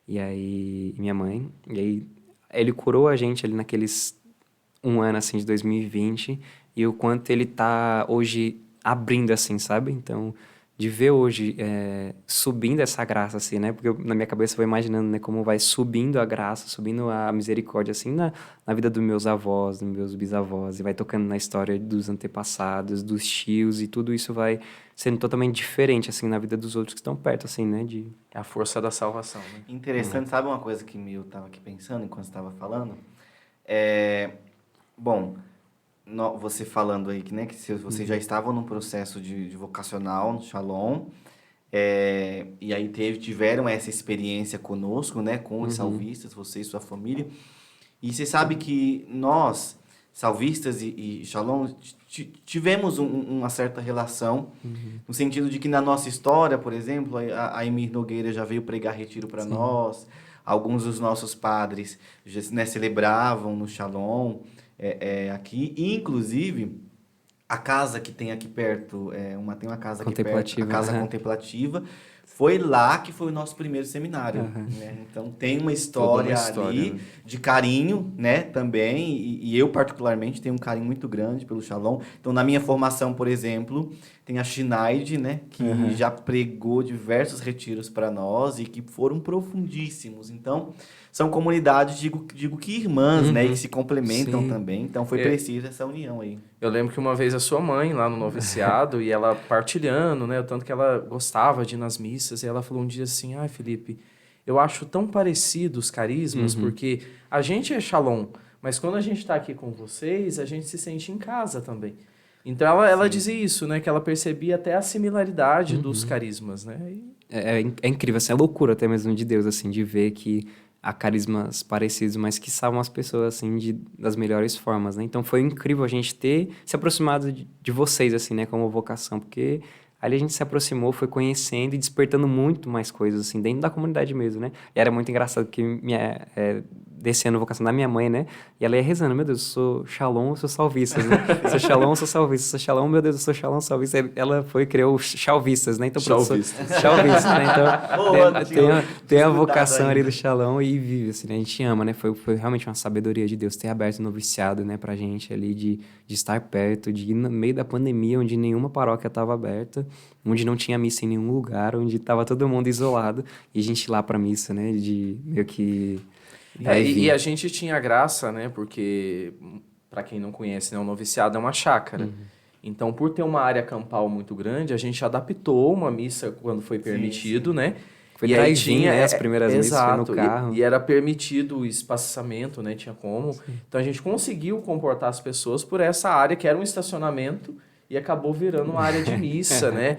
e aí minha mãe, e aí ele curou a gente ali naqueles 1 ano, assim, de 2020, e o quanto ele tá hoje abrindo, assim, sabe? Então, de ver hoje subindo essa graça, assim, né? Porque na minha cabeça eu vou imaginando, né, como vai subindo a graça, subindo a misericórdia, assim, na vida dos meus avós, dos meus bisavós, e vai tocando na história dos antepassados, dos tios, e tudo isso vai sendo totalmente diferente, assim, na vida dos outros que estão perto, assim, né?
É a força da salvação, né?
Interessante, sabe uma coisa que eu estava aqui pensando enquanto estava falando? Bom, você falando aí que, né, que vocês já estavam num processo de vocacional no Shalom, e aí tiveram essa experiência conosco, né, com os salvistas, você e sua família. E você sabe que nós, salvistas e Shalom, tivemos uma certa relação, no sentido de que na nossa história, por exemplo, a Emir Nogueira já veio pregar retiro para nós, alguns dos nossos padres já, né, celebravam no Shalom, aqui, e inclusive a casa que tem aqui perto, tem uma casa aqui perto, a Casa Contemplativa, foi lá que foi o nosso primeiro seminário, né? Então tem uma história ali, né, de carinho, né, também, e eu particularmente tenho um carinho muito grande pelo Shalom. Então na minha formação, por exemplo, tem a Shinaide, né, que já pregou diversos retiros para nós e que foram profundíssimos. Então são comunidades, digo que irmãs, né, e que se complementam também. Então foi preciso essa união aí.
Eu lembro que uma vez a sua mãe, lá no noviciado, e ela partilhando, né, o tanto que ela gostava de ir nas missas, e ela falou um dia assim, Felipe, eu acho tão parecido os carismas, porque a gente é Shalom, mas quando a gente está aqui com vocês, a gente se sente em casa também. Então ela dizia isso, né, que ela percebia até a similaridade dos carismas, né?
É incrível, assim, é loucura até mesmo de Deus, assim, de ver que há carismas parecidos, mas que salvam as pessoas, assim, das melhores formas, né? Então, foi incrível a gente ter se aproximado de vocês, assim, né? Como vocação, porque Ali a gente se aproximou, foi conhecendo e despertando muito mais coisas, assim, dentro da comunidade mesmo, né? E era muito engraçado porque desse ano a vocação da minha mãe, né? E ela ia rezando, meu Deus, eu sou Shalom, eu sou salvistas, né? Sou Shalom, eu sou salvistas, sou Shalom, meu Deus, eu sou Shalom, salvista. Ela foi e criou os Chalvistas, né? Então,
Chalvistas.
Chalvistas, né? Então,
Boa,
tem a vocação
ainda.
ali do Shalom e vive, assim, né? A gente ama, né? Foi realmente uma sabedoria de Deus ter aberto o noviciado, né? Pra gente ali, de estar perto, de ir no meio da pandemia, onde nenhuma paróquia estava aberta, onde não tinha missa em nenhum lugar, onde estava todo mundo isolado, e a gente ir lá pra missa, né? De meio que...
E a gente tinha graça, né? Porque, para quem não conhece, né, o noviciado é uma chácara. Então, por ter uma área campal muito grande, a gente adaptou uma missa quando foi permitido, né?
Foi
E aí
drive-in, né? As primeiras missas foi no carro.
E era permitido o espaçamento, né? Tinha como.
Sim.
Então, a gente conseguiu comportar as pessoas por essa área, que era um estacionamento, e acabou virando uma área de missa, né?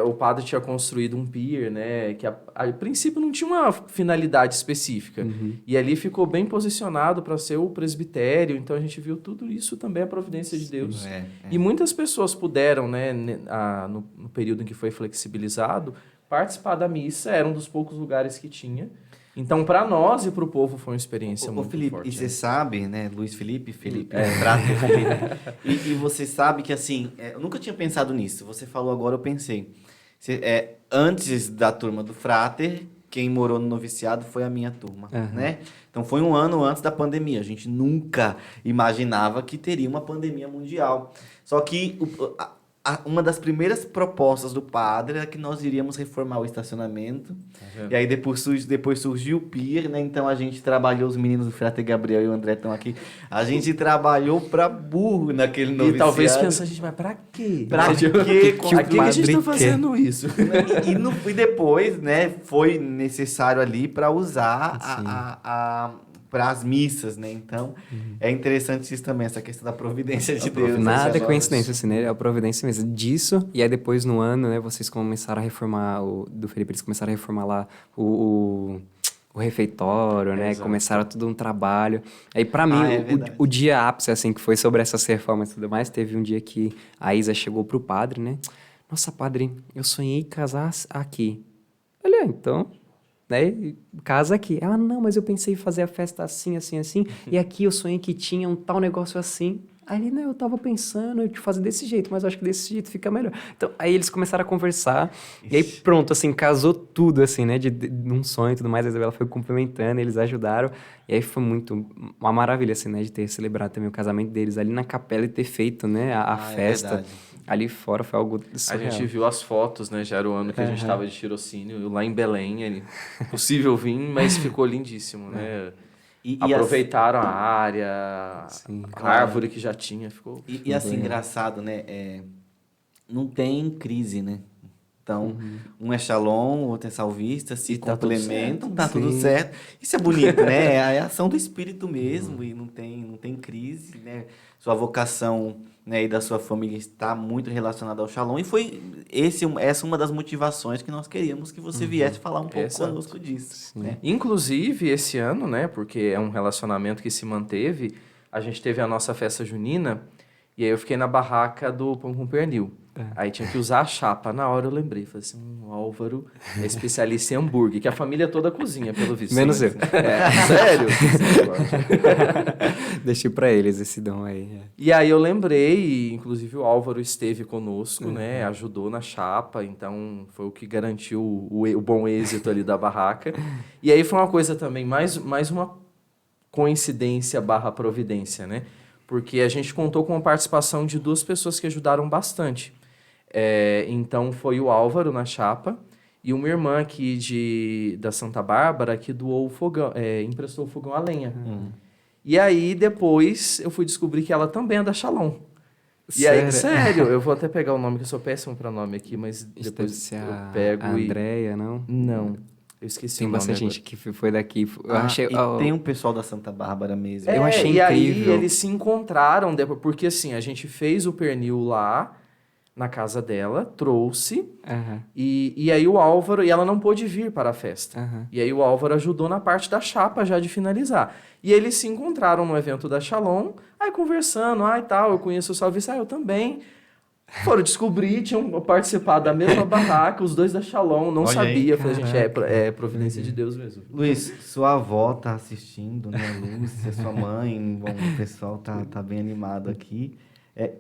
O padre tinha construído um pier, né? Que a princípio não tinha uma finalidade específica. E ali ficou bem posicionado para ser o presbitério. Então a gente viu tudo isso também a providência de Deus. E muitas pessoas puderam, né? No período em que foi flexibilizado, participar da missa. Era um dos poucos lugares que tinha. Então, para nós e para o povo foi uma experiência muito
Felipe,
forte.
E você sabe, né, Luiz Felipe, Frater Felipe, e você sabe que, assim, eu nunca tinha pensado nisso. Você falou agora, eu pensei. Antes da turma do Frater, quem morou no noviciado foi a minha turma, né? Então, foi um ano antes da pandemia. A gente nunca imaginava que teria uma pandemia mundial. Só que uma das primeiras propostas do padre era que nós iríamos reformar o estacionamento. E aí depois surgiu o pier, né? Então a gente trabalhou, os meninos do Frater Gabriel e o André estão aqui. A gente trabalhou pra burro naquele noviciado.
E talvez pensando, a gente, mas pra quê?
Pra quê?
Pra que a gente tá fazendo isso?
E depois, né, foi necessário ali para usar para as missas, né? Então, é interessante isso também, essa questão da providência de Deus.
Nada é coincidência, assim, né? É a providência mesmo disso. E aí depois, no ano, né, vocês começaram a reformar, do Felipe, eles começaram a reformar lá o refeitório, né?
Exato.
Começaram todo um trabalho. Aí, pra mim, o dia ápice, assim, que foi sobre essas reformas e tudo mais, teve um dia que a Isa chegou pro padre, né? Nossa, padre, eu sonhei casar aqui. Olha, então... né? Casa aqui. Ela, não, mas eu pensei em fazer a festa assim, assim, assim. E aqui eu sonhei que tinha um tal negócio assim. Aí, né, eu tava pensando em fazer desse jeito, mas eu acho que desse jeito fica melhor. Então, aí eles começaram a conversar. E aí, pronto, assim, casou tudo, assim, né? De um sonho e tudo mais. A Isabela foi complementando, eles ajudaram. E aí foi uma maravilha, assim, né? De ter celebrado também o casamento deles ali na capela e ter feito, né? A festa. Ali fora foi algo surreal.
A gente viu as fotos, né? Já era o ano que a gente estava de tirocínio, lá em Belém. Possível vir, mas ficou lindíssimo, né? Aproveitaram a área, a árvore que já tinha, ficou...
E assim, engraçado, né? Não tem crise, né? Então, um é Shalom, o outro é salvista, se complementam, tá tudo certo. Isso é bonito, né? É a ação do Espírito mesmo, e não tem crise, né? Sua vocação, né, e da sua família está muito relacionada ao Shalom, e foi essa uma das motivações que nós queríamos que você viesse falar um pouco conosco disso. Né?
Inclusive, esse ano, né, porque é um relacionamento que se manteve, a gente teve a nossa festa junina, e aí eu fiquei na barraca do Pão com Pernil. Aí tinha que usar a chapa. Na hora eu lembrei, falei assim, o Álvaro é especialista em hambúrguer, que a família toda cozinha, pelo visto.
Menos eu.
Sério?
Deixei pra eles esse dom aí.
E aí eu lembrei, inclusive o Álvaro esteve conosco, né? Ajudou na chapa, então foi o que garantiu o bom êxito ali da barraca. E aí foi uma coisa também, mais uma coincidência / providência, né? Porque a gente contou com a participação de 2 pessoas que ajudaram bastante. Então foi o Álvaro na chapa e uma irmã aqui da Santa Bárbara que doou o fogão, emprestou o fogão a lenha. E aí depois eu fui descobrir que ela também é da Shalom. E aí, sério, eu vou até pegar o nome, que eu sou péssimo para nome aqui, mas depois eu pego
a Andréia, não?
Não, eu esqueci o nome.
Tem bastante gente que foi daqui.
Tem um pessoal da Santa Bárbara mesmo.
Eu achei
e
incrível.
aí eles se encontraram depois, porque assim, a gente fez o pernil lá na casa dela, trouxe, e aí o Álvaro, e ela não pôde vir para a festa. E aí o Álvaro ajudou na parte da chapa já de finalizar. E eles se encontraram no evento da Shalom, aí conversando, e tal, eu conheço o salvista, eu também. Foram descobrir, tinham participado da mesma barraca, os dois da Shalom, não
Olha
sabia.
aí,
Falei, gente, é providência de Deus mesmo.
Luiz, sua avó tá assistindo, né, Lúcia, sua mãe, bom, o pessoal tá bem animado aqui.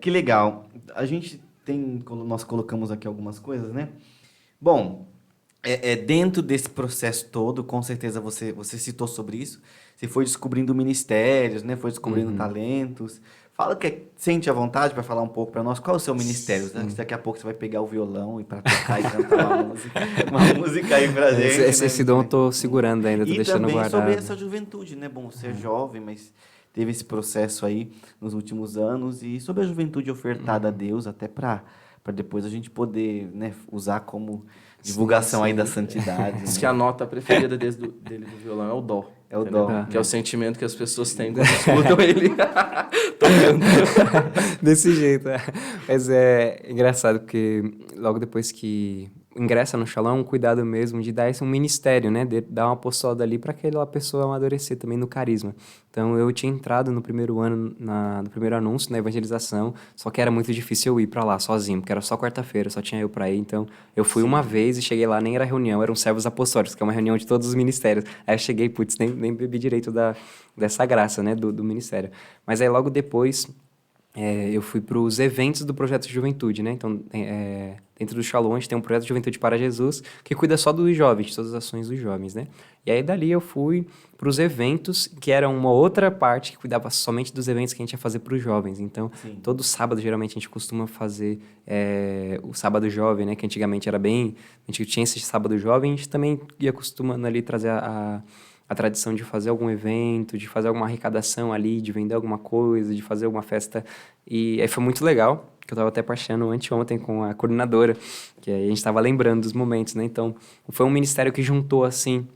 Que legal. A gente nós colocamos aqui algumas coisas, né? Bom, dentro desse processo todo, com certeza você citou sobre isso, você foi descobrindo ministérios, né? Foi descobrindo talentos. Fala sente à vontade para falar um pouco para nós. Qual é o seu ministério? Né? Daqui a pouco você vai pegar o violão e para tocar e cantar uma música aí pra gente.
Esse dom eu tô segurando ainda, tô
E
deixando
também
guardado.
sobre essa juventude, né? Bom, você é jovem, mas teve esse processo aí nos últimos anos. E sobre a juventude ofertada a Deus, até para depois a gente poder, né, usar como divulgação aí da santidade.
Diz
né?
que a nota preferida dele do violão é o dó.
É o
entendeu?
dó.
Que é o sentimento que as pessoas têm quando escutam ele tocando.
Desse jeito, é. Mas é engraçado porque logo depois que ingressa no Shalom, um cuidado mesmo de dar esse um ministério, né? De dar uma apostolada ali para aquela pessoa amadurecer também no carisma. Então eu tinha entrado no primeiro ano, no primeiro anúncio, na evangelização, só que era muito difícil eu ir para lá sozinho, porque era só quarta-feira, só tinha eu para ir. Então eu fui uma vez e cheguei lá, nem era reunião, eram servos apostólicos, que é uma reunião de todos os ministérios. Aí eu cheguei, putz, nem bebi direito dessa graça, né? Do ministério. Mas aí logo depois eu fui para os eventos do Projeto de Juventude, né? Então, dentro do Shalom, a gente tem um Projeto de Juventude para Jesus, que cuida só dos jovens, de todas as ações dos jovens, né? E aí, dali, eu fui para os eventos, que era uma outra parte que cuidava somente dos eventos que a gente ia fazer para os jovens. Então, todo sábado, geralmente, a gente costuma fazer o Sábado Jovem, né? Que antigamente era bem... A gente tinha esse Sábado Jovem, a gente também ia costumando ali trazer a tradição de fazer algum evento, de fazer alguma arrecadação ali, de vender alguma coisa, de fazer alguma festa. E aí foi muito legal, que eu estava até partilhando anteontem com a coordenadora, que aí a gente estava lembrando dos momentos, né? Então, foi um ministério que juntou, assim,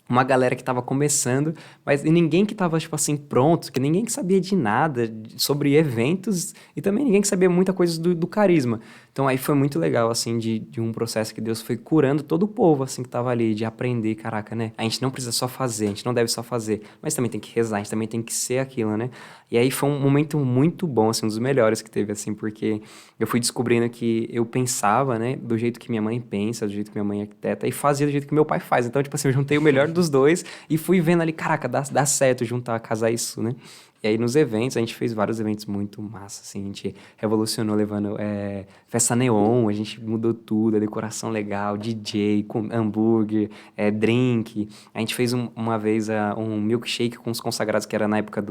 uma galera que estava começando, mas ninguém que estava, tipo assim, pronto, que ninguém que sabia de nada sobre eventos e também ninguém que sabia muita coisa do carisma. Então, aí foi muito legal, assim, de um processo que Deus foi curando todo o povo, assim, que estava ali, de aprender, caraca, né? A gente não precisa só fazer, a gente não deve só fazer, mas também tem que rezar, a gente também tem que ser aquilo, né? E aí foi um momento muito bom, assim, um dos melhores que teve, assim, porque eu fui descobrindo que eu pensava, né, do jeito que minha mãe pensa, do jeito que minha mãe arquiteta, e fazia do jeito que meu pai faz. Então, tipo assim, eu juntei o melhor dos dois e fui vendo ali, caraca, dá certo juntar, casar isso, né? E aí, nos eventos, a gente fez vários eventos muito massa, assim, a gente revolucionou levando festa neon, a gente mudou tudo, a decoração legal, DJ, com hambúrguer, drink. A gente fez uma vez um milkshake com os consagrados, que era na época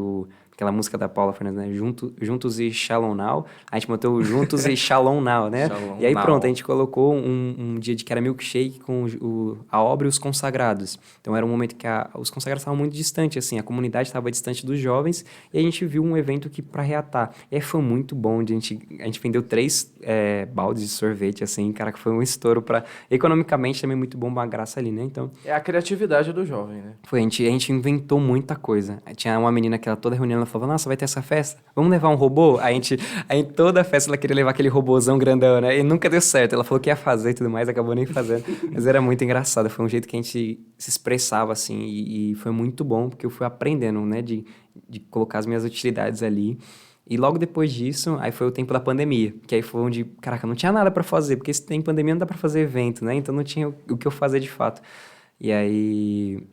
aquela música da Paula Fernandes, né? Juntos e Shalom Now. A gente botou Juntos e Shalom Now, né?
Shalom
E aí
Now.
pronto, a gente colocou um dia de que era milkshake com a obra e os consagrados. Então era um momento que os consagrados estavam muito distantes, assim, a comunidade estava distante dos jovens, e a gente viu um evento que para reatar. E aí foi muito bom, a gente vendeu 3 baldes de sorvete, assim, cara, que foi um estouro para economicamente também muito bom, uma graça ali, né? Então
É a criatividade do jovem, né?
a gente inventou muita coisa. Tinha uma menina que ela toda reunião, ela falava, nossa, vai ter essa festa? Vamos levar um robô? Aí toda a festa ela queria levar aquele robôzão grandão, né? E nunca deu certo. Ela falou que ia fazer e tudo mais, acabou nem fazendo. Mas era muito engraçado, foi um jeito que a gente se expressava, assim, e foi muito bom, porque eu fui aprendendo, né, de colocar as minhas utilidades ali. E logo depois disso, aí foi o tempo da pandemia, que aí foi onde, caraca, não tinha nada pra fazer, porque se tem pandemia não dá pra fazer evento, né? Então não tinha o que eu fazer de fato. E aí,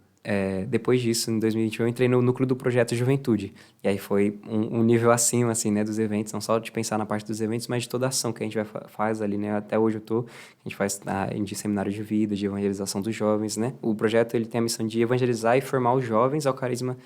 depois disso, em 2021, eu entrei no núcleo do Projeto Juventude. E aí foi um nível acima, assim, né, dos eventos, não só de pensar na parte dos eventos, mas de toda a ação que a gente faz ali, né? Até hoje a gente faz de seminário de vida, de evangelização dos jovens, né? O projeto, ele tem a missão de evangelizar e formar os jovens ao carisma,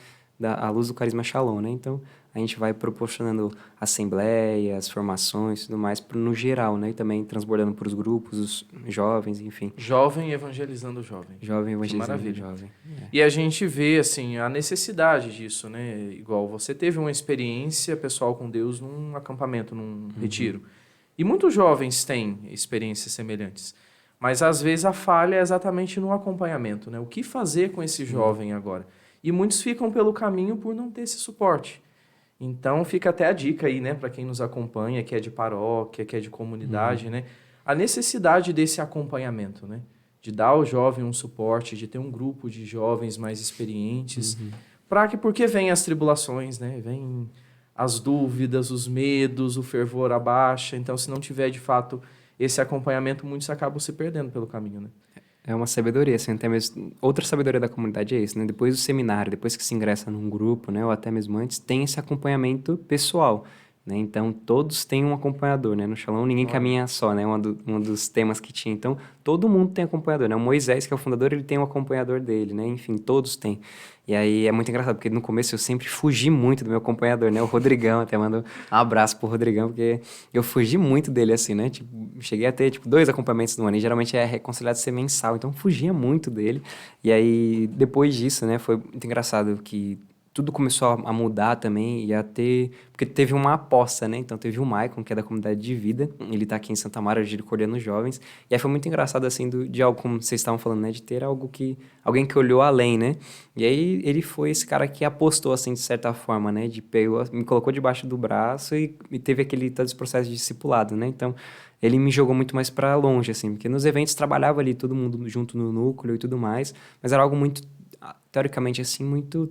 à luz do carisma Shalom, né? Então, a gente vai proporcionando assembleias, formações e tudo mais, no geral, né? E também transbordando para os grupos, os jovens, enfim.
Jovem evangelizando o jovem.
Jovem evangelizando o
maravilha.
jovem.
E a gente vê, assim, a necessidade disso, né? Igual você teve uma experiência pessoal com Deus num acampamento, num retiro. E muitos jovens têm experiências semelhantes. Mas, às vezes, a falha é exatamente no acompanhamento, né? O que fazer com esse jovem agora? E muitos ficam pelo caminho por não ter esse suporte. Então, fica até a dica aí, né, para quem nos acompanha, que é de paróquia, que é de comunidade, né, a necessidade desse acompanhamento, né, de dar ao jovem um suporte, de ter um grupo de jovens mais experientes, porque vem as tribulações, né, vem as dúvidas, os medos, o fervor abaixa. Então, se não tiver, de fato, esse acompanhamento, muitos acabam se perdendo pelo caminho, né?
É uma sabedoria, assim, até mesmo... Outra sabedoria da comunidade é isso, né? Depois do seminário, depois que se ingressa num grupo, né? Ou até mesmo antes, tem esse acompanhamento pessoal, né? Então, todos têm um acompanhador, né? No Shalom, ninguém caminha só, né? Um dos temas que tinha. Então, todo mundo tem acompanhador, né? O Moisés, que é o fundador, ele tem um acompanhador dele, né? Enfim, todos têm. E aí, é muito engraçado, porque no começo eu sempre fugi muito do meu acompanhador, né? O Rodrigão, até mando um abraço pro Rodrigão, porque eu fugi muito dele, assim, né? Tipo, cheguei a ter, tipo, 2 acompanhamentos no ano, e geralmente é reconciliado ser mensal, então fugia muito dele. E aí, depois disso, né? Foi muito engraçado que tudo começou a mudar também e a ter... Porque teve uma aposta, né? Então, teve o Maicon, que é da comunidade de vida. Ele tá aqui em Santa Mara, hoje ele coordena os jovens. E aí foi muito engraçado, assim, de algo, como vocês estavam falando, né? De ter algo que... Alguém que olhou além, né? E aí, ele foi esse cara que apostou, assim, de certa forma, né? Me colocou debaixo do braço e teve todo esse processo de discipulado, né? Então, ele me jogou muito mais para longe, assim. Porque nos eventos trabalhava ali todo mundo junto no núcleo e tudo mais. Mas era algo muito, teoricamente, assim, muito...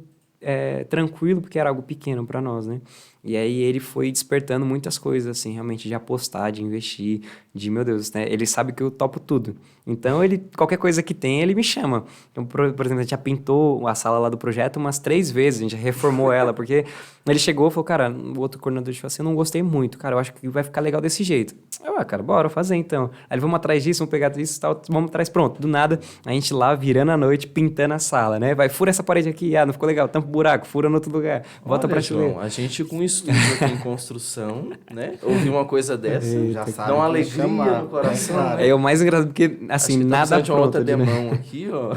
tranquilo, porque era algo pequeno para nós, né? E aí ele foi despertando muitas coisas, assim, realmente, de apostar, de investir, meu Deus, né? Ele sabe que eu topo tudo. Então, qualquer coisa que tem, ele me chama. Então, por exemplo, a gente já pintou a sala lá do projeto umas 3 vezes, a gente já reformou ela, porque ele chegou e falou, cara, o outro coordenador de assim, eu não gostei muito, cara, eu acho que vai ficar legal desse jeito. Cara, bora fazer então. Aí vamos atrás disso, vamos pegar disso e tal, vamos atrás, pronto. Do nada, a gente lá virando a noite, pintando a sala, né? Vai, fura essa parede aqui, não ficou legal, tampa o buraco, fura no outro lugar, volta pra
João, a gente com estudo aqui em construção, né? Ouvir uma coisa dessa,
Já sabe
dá uma
quem
alegria
chamar.
no coração,
Claro.
né?
É o mais engraçado, porque, assim,
Acho que tá
nada
precisando de uma outra
pronto.
demão aqui, ó.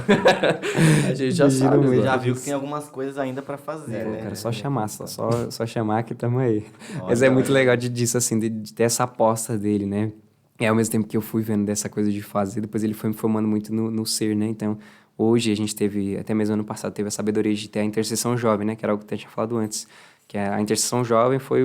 A gente já
Imagina
sabe
mesmo.
agora.
Já viu que tem algumas coisas ainda para fazer, né?
Cara, só chamar, só chamar que tamo aí.
Olha,
Mas é muito
olha.
legal disso, assim, de ter essa aposta dele, né? E ao mesmo tempo que eu fui vendo dessa coisa de fazer, depois ele foi me formando muito no ser, né? Então, hoje a gente teve, até mesmo ano passado, teve a sabedoria de ter a intercessão jovem, né? Que era algo que eu tinha falado antes. Que a intercessão jovem foi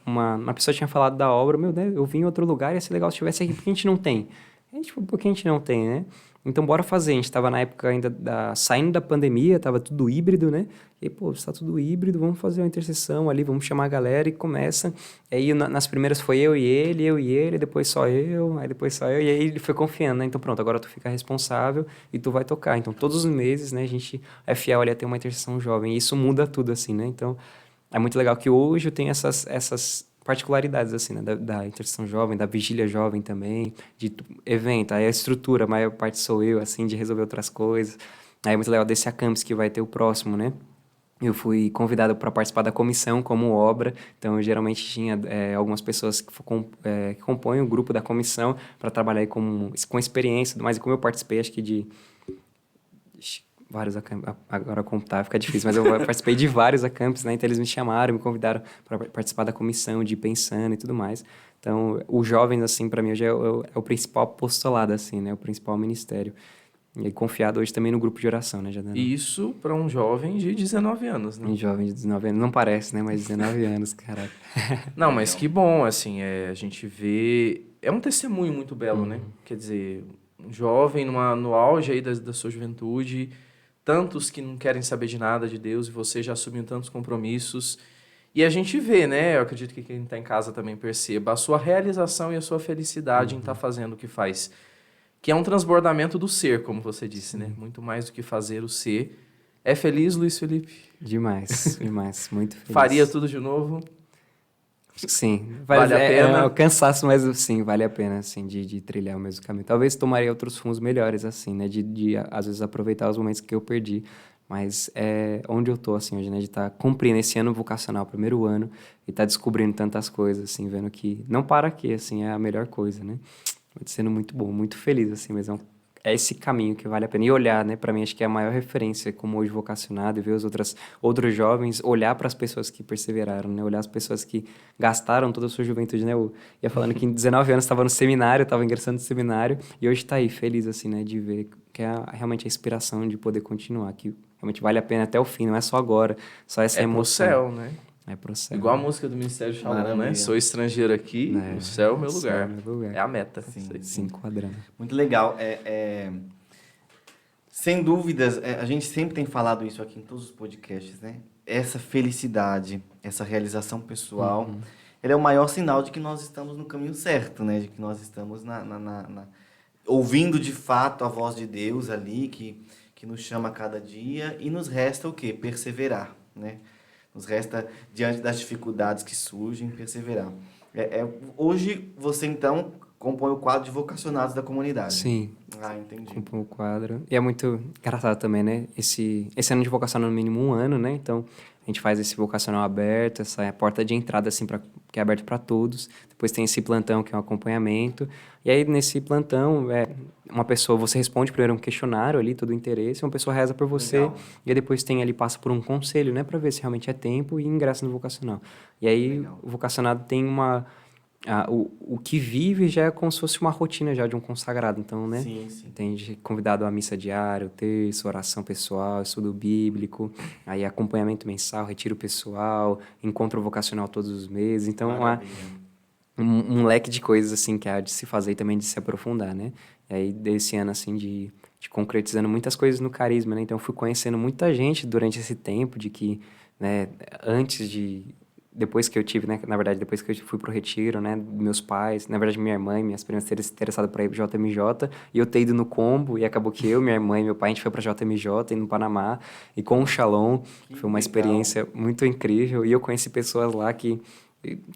uma pessoa tinha falado da obra, meu Deus, eu vim em outro lugar, ia ser legal se estivesse aqui, porque a gente não tem. A gente, por que a gente não tem, né? Então, bora fazer. A gente estava na época ainda saindo da pandemia, estava tudo híbrido, né? E aí, pô, está tudo híbrido, vamos fazer uma intercessão ali, vamos chamar a galera e começa. Aí, nas primeiras foi eu e ele, depois só eu, aí depois só eu. E aí, ele foi confiando, né? Então, pronto, agora tu fica responsável e tu vai tocar. Então, todos os meses, né, a gente é fiel ali a ter uma intercessão jovem. E isso muda tudo, assim, né? Então, é muito legal que hoje eu tenho essas particularidades, assim, né? Da intercessão jovem, da vigília jovem também, de evento. Aí a estrutura, a maior parte sou eu, assim, de resolver outras coisas. Aí é muito legal desse Acampus que vai ter o próximo, né? Eu fui convidado para participar da comissão como obra, então eu geralmente tinha algumas pessoas que compõem o grupo da comissão para trabalhar aí com experiência, mas como eu participei, acho que de vários acampos, agora contar fica difícil, mas eu participei de vários acampos, né? Então eles me chamaram, me convidaram para participar da comissão de Pensando e tudo mais. Então, os jovens, assim, para mim, hoje é o principal apostolado, assim, né? O principal ministério. E confiado hoje também no grupo de oração, né, Jadana?
Isso para um jovem de 19 anos, né?
Um jovem de 19 anos, não parece, né? Mas 19 anos, caraca.
Não, mas que bom, assim, a gente vê... É um testemunho muito belo, né? Quer dizer, um jovem no auge aí da sua juventude, tantos que não querem saber de nada de Deus, e você já assumiu tantos compromissos. E a gente vê, né? Eu acredito que quem está em casa também perceba a sua realização e a sua felicidade em estar fazendo o que faz. Que é um transbordamento do ser, como você disse, né? Muito mais do que fazer o ser. É feliz, Luiz Felipe?
Demais, demais. Muito feliz.
Faria tudo de novo?
Sim.
Vale a pena?
É o cansaço, mas sim, vale a pena, assim, de trilhar o mesmo caminho. Talvez tomaria outros rumos melhores, assim, né? De às vezes, aproveitar os momentos que eu perdi. Mas é onde eu tô, assim, hoje, né? De estar cumprindo esse ano vocacional, primeiro ano, e estar descobrindo tantas coisas, assim, vendo que não para aqui, assim, é a melhor coisa, né? Vai sendo muito bom, muito feliz, assim, mas é esse caminho que vale a pena. E olhar, né? Para mim, acho que é a maior referência, como hoje vocacionado, e ver os outros jovens, olhar para as pessoas que perseveraram, né? Olhar as pessoas que gastaram toda a sua juventude, né? Eu ia falando que em 19 anos estava no seminário, estava ingressando no seminário, e hoje está aí, feliz, assim, né? De ver que é realmente a inspiração de poder continuar, que realmente vale a pena até o fim, não é só agora, só essa emoção.
É pro céu, né?
É pro céu.
Igual a música do Ministério Shalom, né?
Maravilha.
Sou estrangeiro aqui, o céu é o meu lugar. É a meta.
Se enquadrando.
Muito legal. Sem dúvidas, a gente sempre tem falado isso aqui em todos os podcasts, né? Essa felicidade, essa realização pessoal, ele é o maior sinal de que nós estamos no caminho certo, né? De que nós estamos ouvindo de fato a voz de Deus ali, que nos chama a cada dia, e nos resta o quê? Perseverar, né? Nos resta, diante das dificuldades que surgem, perseverar. Hoje, você, então, compõe o quadro de vocacionados da comunidade.
Sim.
Ah, entendi.
Compõe o quadro. E é muito engraçado também, né? Esse ano de vocacional, no mínimo 1 ano, né? Então, a gente faz esse vocacional aberto, essa porta de entrada, assim, que é aberto para todos. Depois tem esse plantão, que é um acompanhamento. E aí, nesse plantão, você responde primeiro um questionário ali, todo o interesse, uma pessoa reza por você,
Legal.
e aí depois passa por um conselho, né? Para ver se realmente é tempo e ingressa no vocacional. E aí,
Legal.
o vocacionado tem o que vive já é como se fosse uma rotina já de um consagrado. Então, né?
Sim, sim.
Tem convidado à missa diária, o terço, oração pessoal, estudo bíblico, aí acompanhamento mensal, retiro pessoal, encontro vocacional todos os meses. Então,
Maravilha.
um leque de coisas, assim, que há de se fazer e também de se aprofundar, né? E aí, desse ano, assim, de concretizando muitas coisas no carisma, né? Então, eu fui conhecendo muita gente durante esse tempo de que, né, depois que eu tive, né, na verdade, depois que eu fui pro retiro, né, meus pais, na verdade, minha irmã e minhas primas terem se interessado para ir pro JMJ, e eu ter ido no combo, e acabou que eu, minha irmã e meu pai, a gente foi pra JMJ, no Panamá, e com o Shalom, foi uma
legal.
experiência muito incrível, e eu conheci pessoas lá que,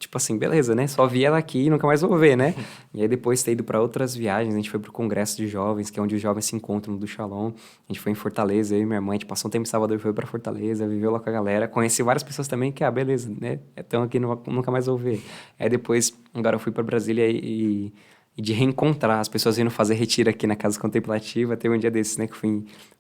tipo assim, beleza, né, só vi ela aqui e nunca mais vou ver, né, e aí depois ter ido para outras viagens, a gente foi pro Congresso de Jovens, que é onde os jovens se encontram do Shalom, a gente foi em Fortaleza, eu e minha irmã, a gente passou um tempo em Salvador, foi para Fortaleza, viveu lá com a galera, conheci várias pessoas também que, beleza, né, estão aqui, nunca mais vou ver. Aí depois, agora eu fui para Brasília e de reencontrar as pessoas vindo fazer retiro aqui na Casa Contemplativa, teve um dia desses, né, que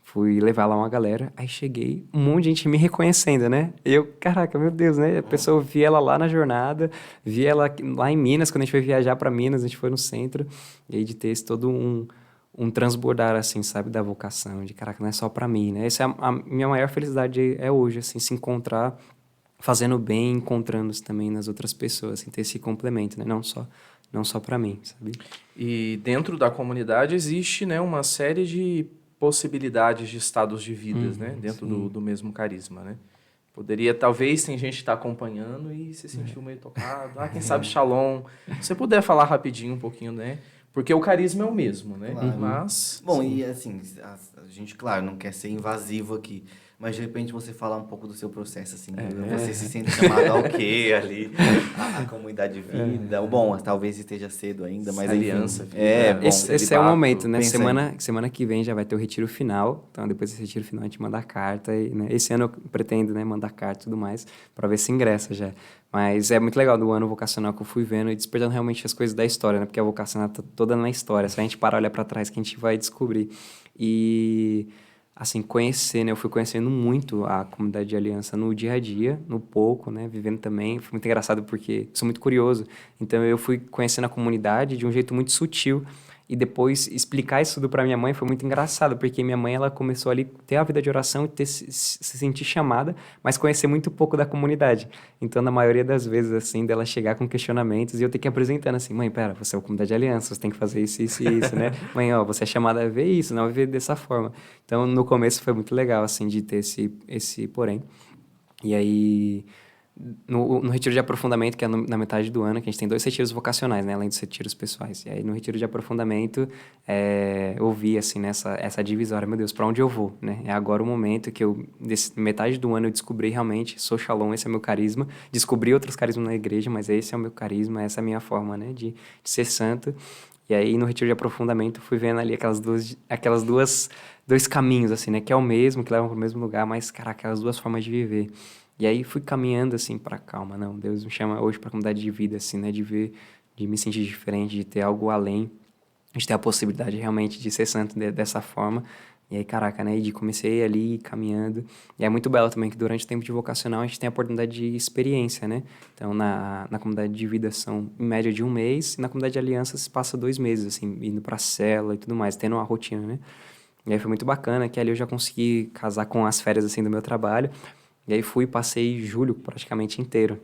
fui levar lá uma galera, aí cheguei, um monte de gente me reconhecendo, né, e eu, caraca, meu Deus, né, a pessoa, eu vi ela lá na jornada, vi ela lá em Minas, quando a gente foi viajar para Minas, a gente foi no centro, e aí de ter esse todo um transbordar, assim, sabe, da vocação, de caraca, não é só para mim, né, essa é a minha maior felicidade hoje, assim, se encontrar fazendo bem, encontrando-se também nas outras pessoas, assim, ter esse complemento, né, não só para mim, sabe?
E dentro da comunidade existe, né, uma série de possibilidades de estados de vidas, né, dentro do mesmo carisma, né? Poderia, talvez, tem gente que está acompanhando e se sentiu meio tocado. Quem sabe Shalom. Se você puder falar rapidinho um pouquinho, né? Porque o carisma é o mesmo, né?
Claro.
Mas...
Bom,
sim.
e assim, a gente, claro, não quer ser invasivo aqui, mas de repente você falar um pouco do seu processo, assim, você se sente chamado ao quê ali, a comunidade de vida, bom, talvez esteja cedo ainda, mas enfim.
Aliança, vida.
Bom,
Esse é o
celibato,
momento, né?
pensa aí.
Semana que vem já vai ter o retiro final. Então, depois desse retiro final, a gente manda a carta. E, né, esse ano eu pretendo, né, mandar carta e tudo mais, para ver se ingressa já. Mas é muito legal do ano vocacional que eu fui vendo e despertando realmente as coisas da história, né? Porque a vocacional tá toda na história. Se a gente parar e olhar para trás, que a gente vai descobrir. E, assim, conhecer, né? Eu fui conhecendo muito a comunidade de aliança no dia a dia, no pouco, né? Vivendo também. Foi muito engraçado porque sou muito curioso. Então, eu fui conhecendo a comunidade de um jeito muito sutil. E depois explicar isso tudo para minha mãe foi muito engraçado, porque minha mãe ela começou ali a ter a vida de oração e se sentir chamada, mas conhecer muito pouco da comunidade. Então, na maioria das vezes, assim, dela chegar com questionamentos e eu ter que ir apresentando assim, mãe, pera, você é uma comunidade de aliança, você tem que fazer isso, isso e isso, né? Mãe, ó, você é chamada a ver isso, não a ver dessa forma. Então, no começo foi muito legal, assim, de ter esse porém. E aí... No retiro de aprofundamento, que é na metade do ano, que a gente tem 2 retiros vocacionais, né? Além dos retiros pessoais. E aí, no retiro de aprofundamento, eu vi, assim, essa divisória. Meu Deus, para onde eu vou, né? É agora o momento que metade do ano, eu descobri realmente, sou Shalom, esse é meu carisma. Descobri outros carismas na igreja, mas esse é o meu carisma, essa é a minha forma, né? De ser santo. E aí, no retiro de aprofundamento, fui vendo ali dois caminhos, assim, né? Que é o mesmo, que levam para o mesmo lugar, mas, cara, aquelas 2 formas de viver. E aí fui caminhando, assim, para calma. Não, Deus me chama hoje para comunidade de vida, assim, né? De ver, de me sentir diferente, de ter algo além, de ter a possibilidade realmente de ser santo dessa forma. E aí, caraca, né? E comecei ali caminhando. E é muito belo também que durante o tempo de vocacional a gente tem a oportunidade de experiência, né? Então, na comunidade de vida são em média de 1 mês, e na comunidade de aliança se passa 2 meses, assim, indo pra cela e tudo mais, tendo uma rotina, né? E aí foi muito bacana, que ali eu já consegui casar com as férias, assim, do meu trabalho. E aí passei julho praticamente inteiro.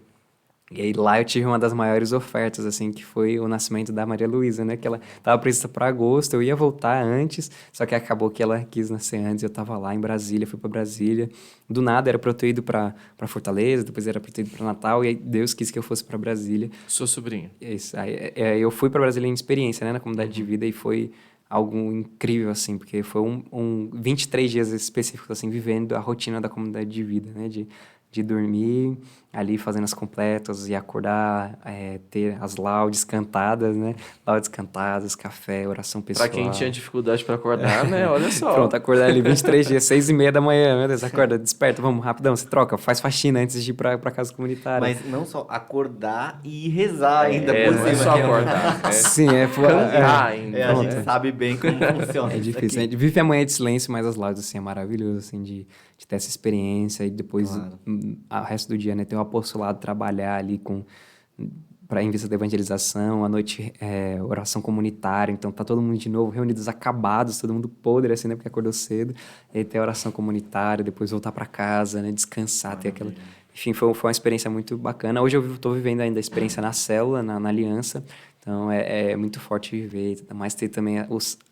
E aí lá eu tive uma das maiores ofertas, assim, que foi o nascimento da Maria Luísa, né? Que ela tava prevista para agosto, eu ia voltar antes, só que acabou que ela quis nascer antes, eu tava lá em Brasília, fui para Brasília. Do nada era pra eu ter ido para Fortaleza, depois era pra eu ter ido para Natal, e aí Deus quis que eu fosse para Brasília.
Sua sobrinha.
Isso, aí, eu fui para Brasília em experiência, né? Na comunidade de vida, e foi algo incrível, assim, porque foi 23 dias específicos, assim, vivendo a rotina da comunidade de vida, né? De dormir ali fazendo as completas e acordar, ter as laudes cantadas, né? Laudes cantadas, café, oração pessoal.
Pra quem tinha dificuldade pra acordar, né? Olha só.
Pronto, acordar ali 23 dias, 6h30 da manhã, meu Deus, acorda, desperta, vamos, rapidão, se troca, faz faxina antes de ir pra casa comunitária.
Mas não só acordar e rezar ainda por
não
cima.
é só
que
acordar.
Sim,
Cantar ainda.
a gente sabe bem como funciona.
É
isso
difícil. A
aqui.
gente vive a manhã de silêncio, mas as laudes, assim, é maravilhoso, assim, de ter essa experiência e depois,
Claro.
o resto do dia, né, ter o apostolado, trabalhar ali para em vista da evangelização, à noite oração comunitária, então tá todo mundo de novo reunidos, acabados, todo mundo podre, assim, né, porque acordou cedo, e aí ter a oração comunitária, depois voltar para casa, né, descansar, ter aquela... Enfim, foi uma experiência muito bacana. Hoje eu estou vivendo ainda a experiência na célula, na aliança, então é muito forte viver, mas ter também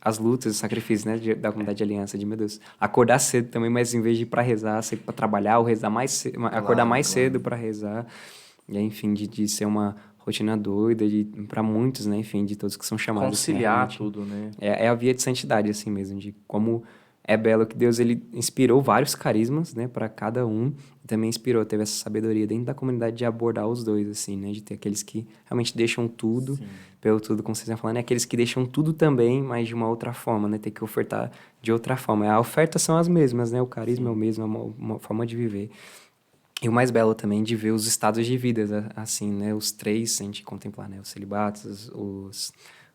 as lutas, os sacrifícios, né, da comunidade de aliança, de, meu Deus, acordar cedo também, mas em vez de ir para rezar, ser para trabalhar, ou rezar mais cedo, acordar mais cedo para rezar, e aí, enfim, de ser uma rotina doida, para muitos, né, enfim, de todos que são chamados.
Conciliar
assim,
tudo, né?
é a via de santidade, assim mesmo, de como é belo que Deus ele inspirou vários carismas, né, para cada um, e também inspirou, teve essa sabedoria dentro da comunidade de abordar os dois, assim, né, de ter aqueles que realmente deixam tudo, pelo tudo, como vocês estão falando, e aqueles que deixam tudo também, mas de uma outra forma, né, ter que ofertar de outra forma. A oferta são as mesmas, né, o carisma é o mesmo, é uma forma de viver. E o mais belo também de ver os estados de vida, assim, né, os três, se a gente contemplar, né, os celibatos, o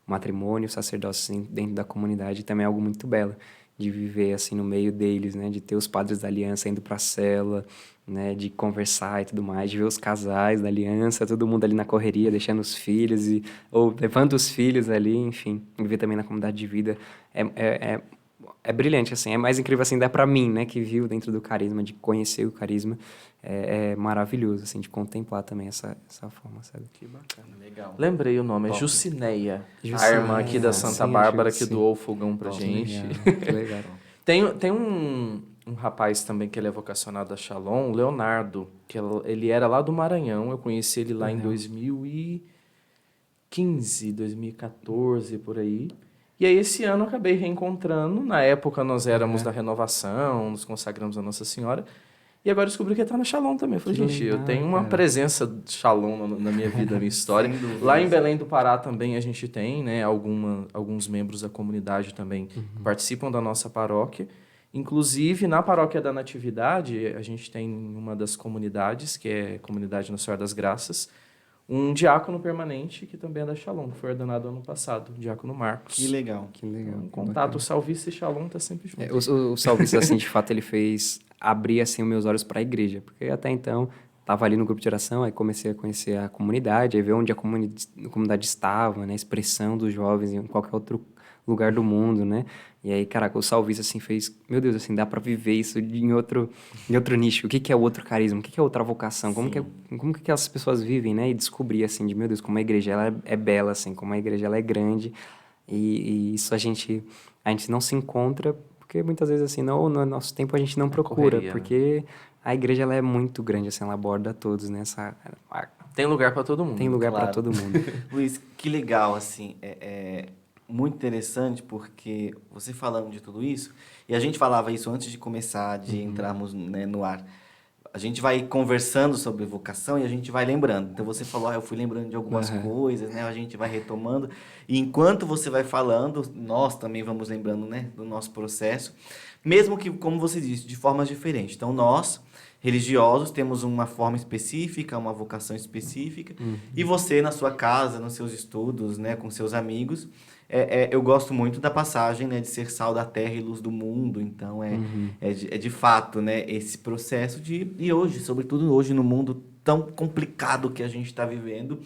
matrimônio, o sacerdócio, assim, dentro da comunidade, também é algo muito belo de viver, assim, no meio deles, né, de ter os padres da aliança indo para a cela, né, de conversar e tudo mais, de ver os casais da aliança, todo mundo ali na correria, deixando os filhos, ou levando os filhos ali, enfim, viver também na comunidade de vida, é brilhante, assim, é mais incrível, assim, dá pra mim, né, que viu dentro do carisma, de conhecer o carisma, é maravilhoso, assim, de contemplar também essa forma, sabe?
Que bacana.
Legal.
Lembrei o nome, é
Top.
Jucineia, a
Jucineia,
irmã aqui da Santa
sim,
Bárbara,
acho
que
que
doou o fogão pra
Que
gente.
legal, que legal.
Tem um rapaz também que ele é vocacionado a Shalom, o Leonardo, que ele era lá do Maranhão, eu conheci ele lá em 2015, 2014, por aí. E aí esse ano eu acabei reencontrando, na época nós éramos da renovação, nos consagramos a Nossa Senhora, e agora descobri que ele tá na Shalom também. Eu falei,
Que
gente, eu
legal,
tenho uma
cara.
presença de Shalom na minha vida, na minha história.
Sem dúvidas.
Lá em Belém do Pará também a gente tem, né, alguns membros da comunidade também que participam da nossa paróquia. Inclusive, na paróquia da Natividade, a gente tem uma das comunidades, que é a Comunidade Nossa Senhora das Graças, um diácono permanente que também é da Shalom, que foi ordenado ano passado, o diácono Marcos.
Que legal.
Que legal.
Um
que
contato,
bacana.
o salvista e Shalom tá sempre junto.
O salvista, assim, de fato, ele fez abrir, assim, os meus olhos para a igreja, porque até então estava ali no grupo de oração, aí comecei a conhecer a comunidade, aí ver onde a comunidade estava, né, a expressão dos jovens em qualquer outro lugar do mundo, né, e aí, caraca, o salvista, assim, fez, meu Deus, assim, dá para viver isso em outro nicho, o que que é o outro carisma, o que que é outra vocação, como que aquelas pessoas vivem, né, e descobrir, assim, de, meu Deus, como a igreja, ela é bela, assim, como a igreja, ela é grande, e isso a gente não se encontra, porque muitas vezes, assim, no nosso tempo a gente não procura,
correria, né?
porque a igreja, ela é muito grande, assim, ela aborda todos, né,
Tem lugar para todo mundo.
tem lugar para
Claro.
todo mundo.
Luiz, que legal, assim, é muito interessante porque você falando de tudo isso, e a gente falava isso antes de começar, de entrarmos, né, no ar, a gente vai conversando sobre vocação e a gente vai lembrando. Então você falou, eu fui lembrando de algumas coisas, né, a gente vai retomando, e enquanto você vai falando, nós também vamos lembrando, né, do nosso processo, mesmo que, como você disse, de formas diferentes. Então nós, religiosos, temos uma forma específica, uma vocação específica, e você na sua casa, nos seus estudos, né, com seus amigos, eu gosto muito da passagem, né, de ser sal da terra e luz do mundo. Então é de fato, né, esse processo e hoje, sobretudo hoje no mundo tão complicado que a gente está vivendo,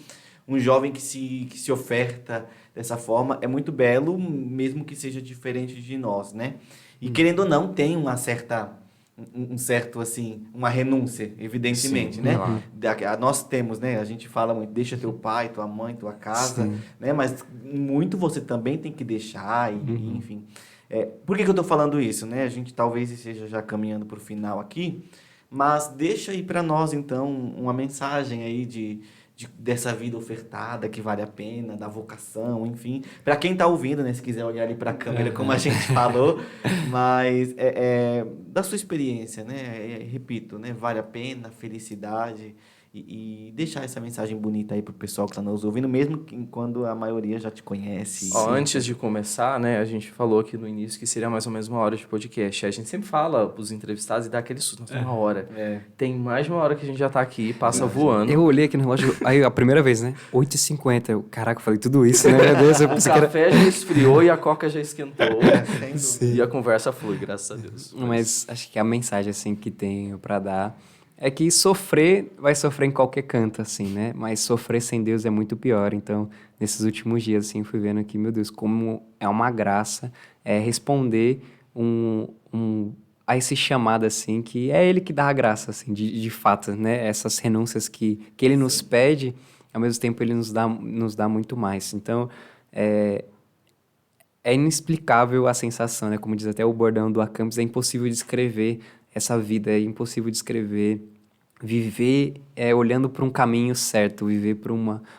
um jovem que se oferta dessa forma é muito belo, mesmo que seja diferente de nós, né? E querendo ou não, tem uma certa um certo, assim, uma renúncia, evidentemente,
Sim,
né?
claro.
Nós temos, né? A gente fala muito, deixa teu pai, tua mãe, tua casa,
Sim.
né? Mas muito você também tem que deixar, e enfim. Por que eu tô falando isso, né? A gente talvez esteja já caminhando para o final aqui, mas deixa aí para nós, então, uma mensagem aí dessa vida ofertada que vale a pena, da vocação, enfim. Para quem tá ouvindo, né? Se quiser olhar ali para a câmera, como a gente falou, mas da sua experiência, né? Repito, né? Vale a pena, felicidade. E deixar essa mensagem bonita aí pro pessoal que tá nos ouvindo, mesmo quando a maioria já te conhece.
Ó, antes de começar, né, a gente falou aqui no início que seria mais ou menos 1 hora de podcast. A gente sempre fala pros entrevistados e dá aquele susto, nossa, 1 hora. Tem mais de 1 hora que a gente já tá aqui, passa voando.
Eu olhei aqui no relógio, aí a primeira vez, né? 8h50. Eu, caraca, eu falei tudo isso, né? Meu Deus, eu
O
pensei que era...
café já esfriou e a coca já esquentou.
Sem dúvida.
E a conversa flui, graças a Deus.
Mas acho que a mensagem, assim, que tenho pra dar é que sofrer, vai sofrer em qualquer canto, assim, né? Mas sofrer sem Deus é muito pior. Então, nesses últimos dias, assim, fui vendo que, meu Deus, como é uma graça responder a esse chamado, assim, que é Ele que dá a graça, assim, de fato, né? Essas renúncias que Ele nos pede, ao mesmo tempo Ele nos dá muito mais. Então, é inexplicável a sensação, né? Como diz até o bordão do Acampes, é impossível descrever essa vida, é impossível descrever viver olhando para um caminho certo,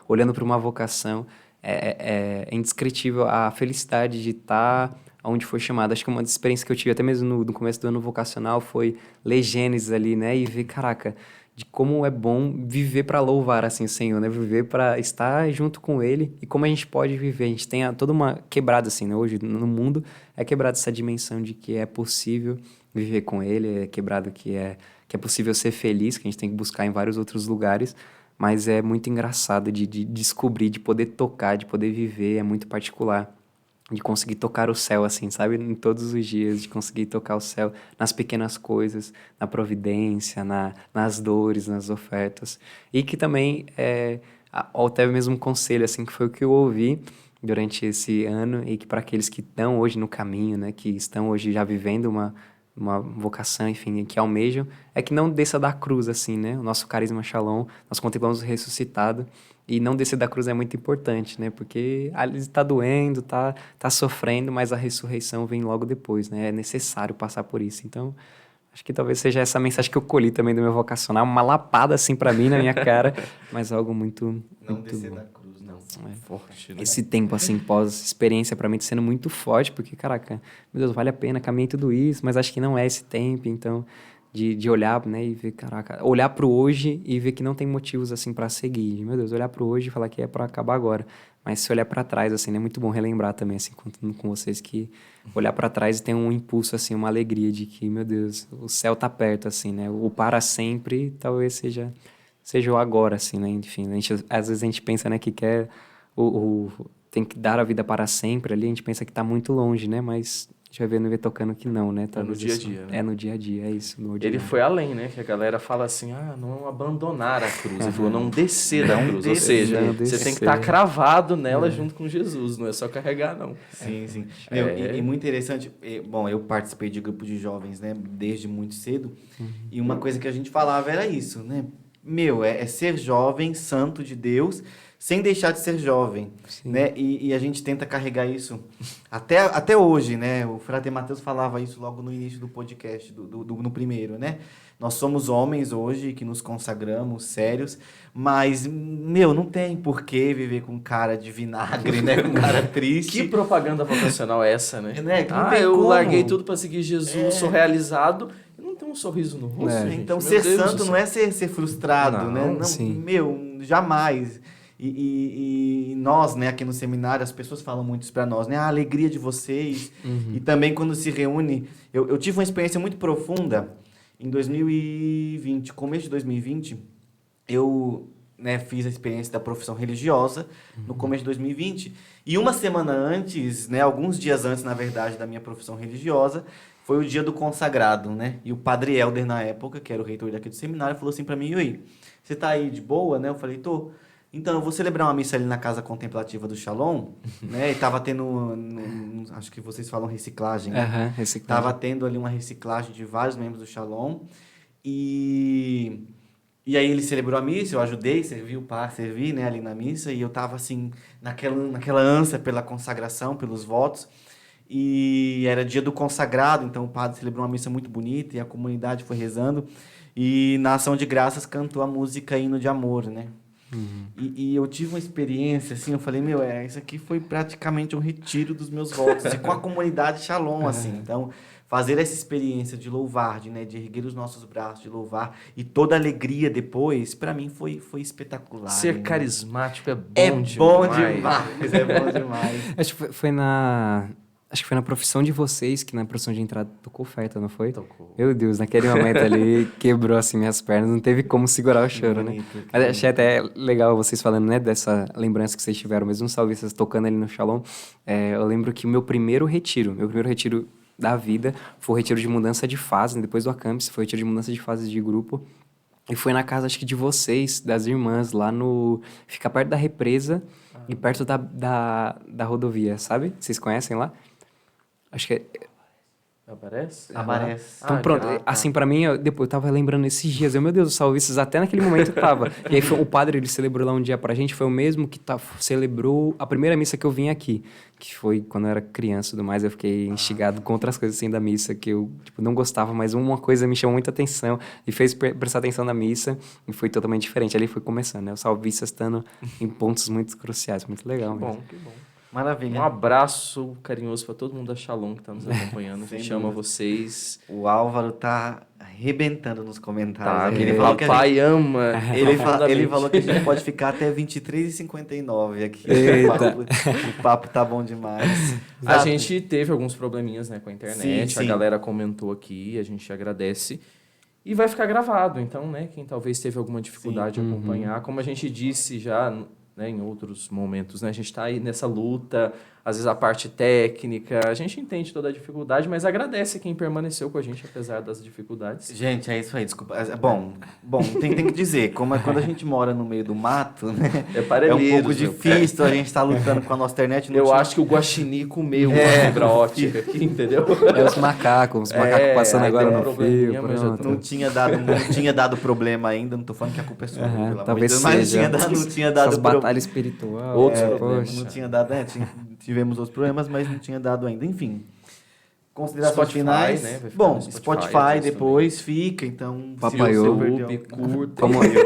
olhando para uma vocação. É indescritível a felicidade de estar onde foi chamado. Acho que uma das experiências que eu tive até mesmo no começo do ano vocacional foi ler Gênesis ali, né? E ver, caraca, de como é bom viver para louvar assim o Senhor, né? Viver para estar junto com Ele e como a gente pode viver. A gente tem toda uma quebrada assim, né? Hoje no mundo é quebrada essa dimensão de que é possível viver com Ele, é quebrado que é possível ser feliz, que a gente tem que buscar em vários outros lugares, mas é muito engraçado de descobrir, de poder tocar, de poder viver, é muito particular. De conseguir tocar o céu, assim, sabe? Em todos os dias, de conseguir tocar o céu nas pequenas coisas, na providência, nas dores, nas ofertas. E que também, até mesmo um conselho, assim, que foi o que eu ouvi durante esse ano, e que para aqueles que estão hoje no caminho, né? Que estão hoje já vivendo uma vocação, enfim, que almejam, é que não desça da cruz, assim, né? O nosso carisma Shalom, nós contemplamos o ressuscitado, e não descer da cruz é muito importante, né? Porque ali está doendo, tá sofrendo, mas a ressurreição vem logo depois, né? É necessário passar por isso. Então, acho que talvez seja essa mensagem que eu colhi também do meu vocacional, uma lapada, assim, para mim, na minha cara, mas algo muito,
Não
muito
descer
bom.
da cruz, não.
Forte, né?
Esse tempo, assim, pós-experiência, pra mim, tá sendo muito forte, porque, caraca, meu Deus, vale a pena, caminhei tudo isso, mas acho que não é esse tempo, então, de olhar, né, e ver, caraca, olhar pro hoje e ver que não tem motivos, assim, pra seguir. Meu Deus, olhar pro hoje e falar que é pra acabar agora. Mas se olhar pra trás, assim, é muito bom relembrar também, assim, contando com vocês, que olhar pra trás e tem um impulso, assim, uma alegria de que, meu Deus, o céu tá perto, assim, né, o para sempre talvez seja o agora, assim, né, enfim, às vezes a gente pensa, né, que quer tem que dar a vida para sempre ali, a gente pensa que está muito longe, né? Mas a gente vai ver tocando que não, né?
no dia a dia, né?
É no dia a dia, é isso. No
Ele
ordinário.
foi além, né? Que a galera fala assim, não abandonar a cruz. Ele falou, não descer da cruz. Ou seja,
Não
você tem que
descer.
estar cravado nela junto com Jesus. Não é só carregar, não.
Sim, sim. Meu, e muito interessante, bom, eu participei de grupo de jovens, né, desde muito cedo, e uma coisa que a gente falava era isso, né? Meu, é ser jovem, santo de Deus, sem deixar de ser jovem,
Sim.
né? E a gente tenta carregar isso até hoje, né? O Frade Mateus falava isso logo no início do podcast, no primeiro, né? Nós somos homens hoje que nos consagramos sérios, mas, meu, não tem por que viver com cara de vinagre, né? Com cara triste.
Que propaganda vocacional é essa, né?
Né? Que não tem
eu
como.
larguei tudo para seguir Jesus, sou realizado. Eu não tenho um sorriso no rosto, gente.
Então,
Meu
ser
Deus do
santo
céu.
não é ser frustrado, né?
Não,
Não,
sim.
meu, jamais. E nós, né, aqui no seminário, as pessoas falam muito isso para nós, né? A alegria de vocês. E também quando se reúne... Eu tive uma experiência muito profunda em 2020, começo de 2020. Eu, né, fiz a experiência da profissão religiosa no começo de 2020. E uma semana antes, né, alguns dias antes, na verdade, da minha profissão religiosa, foi o dia do consagrado, né? E o padre Helder, na época, que era o reitor daqui do seminário, falou assim para mim, e aí, você tá aí de boa, né? Eu falei, tô. Então, eu vou celebrar uma missa ali na Casa Contemplativa do Shalom, né? E tava tendo, acho que vocês falam reciclagem, né?
Aham, reciclagem.
Tava tendo ali uma reciclagem de vários membros do Shalom. E aí ele celebrou a missa, eu ajudei, servi, né, ali na missa. E eu tava, assim, naquela ânsia pela consagração, pelos votos. E era dia do consagrado, então o padre celebrou uma missa muito bonita e a comunidade foi rezando. E na ação de graças cantou a música Hino de Amor, né? E eu tive uma experiência, assim, eu falei, isso aqui foi praticamente um retiro dos meus votos, e com a comunidade Shalom, assim. Então, fazer essa experiência de louvar, de erguer os nossos braços, de louvar, e toda a alegria depois, para mim foi espetacular.
Ser
né?
carismático é bom
É
demais.
bom demais, é bom demais.
Acho que foi na profissão de vocês que na profissão de entrada tocou oferta, não foi?
Tocou.
Meu Deus, naquele momento ali quebrou assim minhas pernas, não teve como segurar o choro, né?
bonito, que
Mas achei até legal vocês falando, né, dessa lembrança que vocês tiveram, mesmo salvistas tocando ali no Shalom. Eu lembro que o meu primeiro retiro da vida foi o retiro de mudança de fase, né? Depois do Acampus, foi o retiro de mudança de fase de grupo. E foi na casa, acho que de vocês, das irmãs, lá no... Fica perto da represa e perto da rodovia, sabe? Vocês conhecem lá? Acho que é...
Aparece?
Aparece.
Então, pronto, assim, pra mim, depois eu tava lembrando esses dias, meu Deus, os salvistas, até naquele momento eu tava. E aí o padre, ele celebrou lá um dia pra gente, foi o mesmo que celebrou a primeira missa que eu vim aqui, que foi quando eu era criança e tudo mais, eu fiquei instigado com outras coisas assim da missa, que eu, não gostava, mas uma coisa me chamou muita atenção e fez prestar atenção na missa, e foi totalmente diferente. Ali foi começando, né, os salvistas estando em pontos muito cruciais, muito legal mesmo.
Que bom.
Maravilha.
Um abraço carinhoso para todo mundo da Shalom que está nos acompanhando. A gente
Sem
ama
dúvida.
vocês.
O Álvaro tá arrebentando nos comentários.
Tá,
Ele falou que a gente-
papai ama.
Ele
profundamente.
falou que a gente pode ficar até 23h59 aqui.
Eita.
O papo tá bom demais.
A
Sabe?
gente teve alguns probleminhas, né, com a internet.
Sim,
A
sim.
galera comentou aqui, a gente agradece. E vai ficar gravado. Então, né, quem talvez teve alguma dificuldade de acompanhar, como a gente disse já, né, em outros momentos, né, a gente está aí nessa luta, às vezes a parte técnica, a gente entende toda a dificuldade, mas agradece quem permaneceu com a gente apesar das dificuldades.
Gente, é isso aí, desculpa. Bom, tem que dizer, como é quando a gente mora no meio do mato, né?
É
É um
parelheiros,
pouco
meu.
difícil, a gente tá lutando com a nossa internet. não
Eu
tinha-
acho que o Guaxinim comeu a fibra ótica aqui, entendeu?
É os macacos passando
aí
agora
deu um
no
probleminha,
fio,
mas já
pronto.
Não tinha dado problema ainda, não tô falando que a culpa é sua,
Aham,
pelo amor
talvez
de Deus, mas
seja.
não tinha dado
Essas
problema.
batalhas espirituais.
Outros
é,
problemas.
poxa.
Não tinha dado, tivemos outros problemas, mas não tinha dado ainda. Enfim, considerações
Spotify,
finais.
né? Vai ficar
Bom,
no
Spotify,
Spotify
depois fica, então...
Papaiô.
YouTube, curta.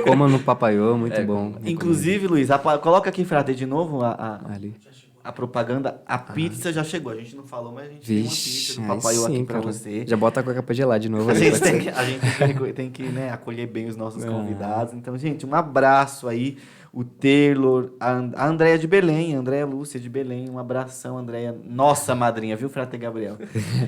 Como no Papaiô, muito
É,
bom.
Inclusive, Luiz, coloca aqui, Frade, de novo
Ali.
a propaganda. A pizza já chegou. A gente não falou, mas a gente tem uma pizza
Vixe,
do
aí
Papaiô
sim,
aqui pra
cara.
você.
Já bota a coca pra gelar de novo.
A
ali,
gente
pode
tem
ser.
que, tem que né, acolher bem os nossos convidados. Então, gente, um abraço aí. O Taylor, a Andréia de Belém, a Andréia Lúcia de Belém. Um abração, Andréia. Nossa madrinha, viu, Frate Gabriel?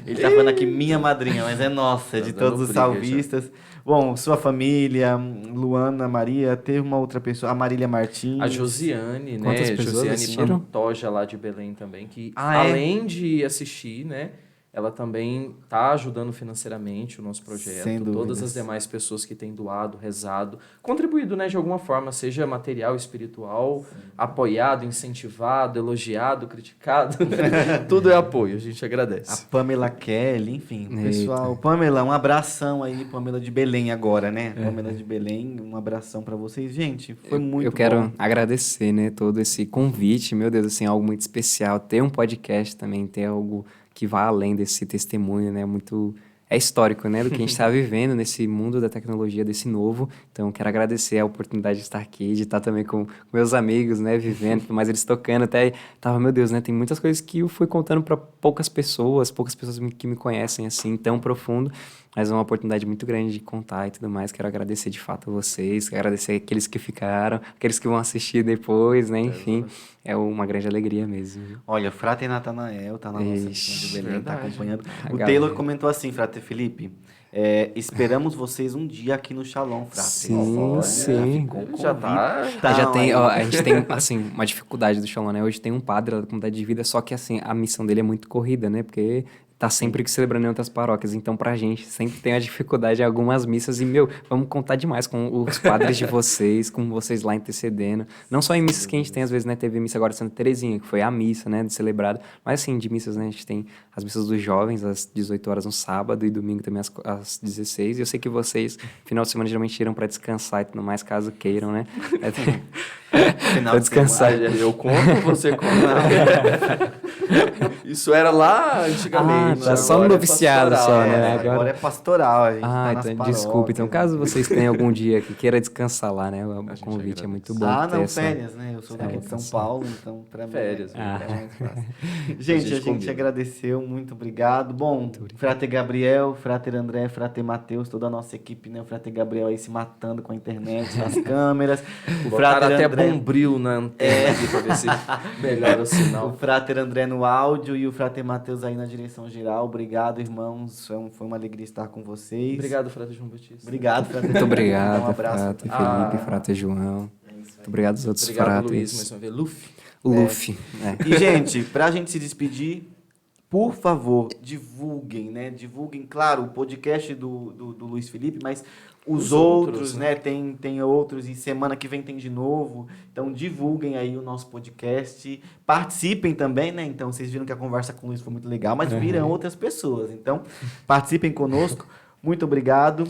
Ele tá falando aqui minha madrinha, mas é nossa, é de
Tá dando
todos os
briga já.
salvistas. Bom, sua família, Luana, Maria, teve uma outra pessoa, a Marília Martins.
A Josiane, né?
Quantas pessoas
Josiane
assistiram?
Pantoja lá de Belém também, que
Ah, é?
além de assistir, né? Ela também está ajudando financeiramente o nosso projeto.
Sem
Todas
dúvidas.
as demais pessoas que têm doado, rezado, contribuído, né, de alguma forma, seja material, espiritual, apoiado, incentivado, elogiado, criticado. Tudo é apoio, a gente
A
agradece.
Pamela Kelly, enfim,
Eita.
pessoal. Pamela, um abração aí, Pamela de Belém agora, né? Pamela de Belém, um abração pra vocês. Gente, foi muito
Eu quero
bom.
agradecer, né, todo esse convite, meu Deus, assim, algo muito especial. Ter um podcast também, ter algo que vá além desse testemunho, né, muito... É histórico, né, do que a gente está vivendo nesse mundo da tecnologia, desse novo. Então, quero agradecer a oportunidade de estar aqui, de estar também com meus amigos, né, vivendo, tudo mais, eles tocando. Até tava, meu Deus, né, tem muitas coisas que eu fui contando para poucas pessoas que me conhecem, assim, tão profundo. Mas é uma oportunidade muito grande de contar e tudo mais. Quero agradecer de fato a vocês, quero agradecer aqueles que ficaram, aqueles que vão assistir depois, né, enfim. É uma grande alegria mesmo. Viu?
Olha, o Frate Natanael tá na nossa
Ixi,
missão de Belém, tá
verdade.
acompanhando.
A
O
galera.
Taylor comentou assim, Frate Felipe, esperamos vocês um dia aqui no Shalom, Frate.
Sim,
Olha,
sim.
ficou um
Já tá.
convite.
Já tem,
aí.
ó, a gente tem, assim, uma dificuldade do Shalom, né? Hoje tem um padre lá da comunidade de vida, só que, assim, a missão dele é muito corrida, né? Porque tá sempre celebrando em outras paróquias. Então, pra gente, sempre tem a dificuldade em algumas missas. E, vamos contar demais com os padres de vocês, com vocês lá intercedendo. Não só em missas que a gente tem, às vezes, né? Teve missa agora de Santa Terezinha, que foi a missa, né? De celebrado. Mas, assim, de missas, né? A gente tem as missas dos jovens, às 18 horas no sábado e domingo também às 16. E eu sei que vocês, final de semana, geralmente tiram pra descansar e tudo mais, caso queiram, né?
Final
Pra
de
descansar.
semana.
Eu conto, você conta. Isso era lá antigamente.
Tá só no
agora é
noviciado
pastoral,
só, né?
Agora é pastoral, a gente tá nas
Então,
paróquias.
desculpa. Então, caso vocês tenham algum dia que queira descansar lá, né? O
gente
convite
agradece.
é muito bom.
Ah,
ter
não,
essa-
férias, né? Eu sou daqui de São Paulo, então pra mim
Férias,
é
verdade.
mais fácil.
A
Gente,
gente
a gente
combina.
agradeceu, muito obrigado. Bom, Frater Gabriel, Frater André, Frater Matheus, toda a nossa equipe, né? O Frater Gabriel aí se matando com a internet, nas câmeras. O
Botaram
Frater
até
André...
bombril na antena aqui pra ver se melhora o
O
sinal.
Frater André no áudio e o Frater Matheus aí na direção geral. Obrigado, irmãos. Foi uma alegria estar com vocês.
Obrigado, Frater João Batista.
Obrigado, Frater.
Muito obrigado,
Um abraço.
Frater Felipe,
Ah.
Frater João. Muito obrigado aos outros
Obrigado, Luiz,
fratres.
mais uma vez. Luffy.
O Luffy.
E, gente, pra gente se despedir, por favor, divulguem, né? Divulguem, claro, o podcast do Luiz Felipe, mas os outros, né? Tem outros e semana que vem tem de novo. Então, divulguem aí o nosso podcast. Participem também, né? Então, vocês viram que a conversa com o Luiz foi muito legal, mas viram outras pessoas. Então, participem conosco. Muito obrigado.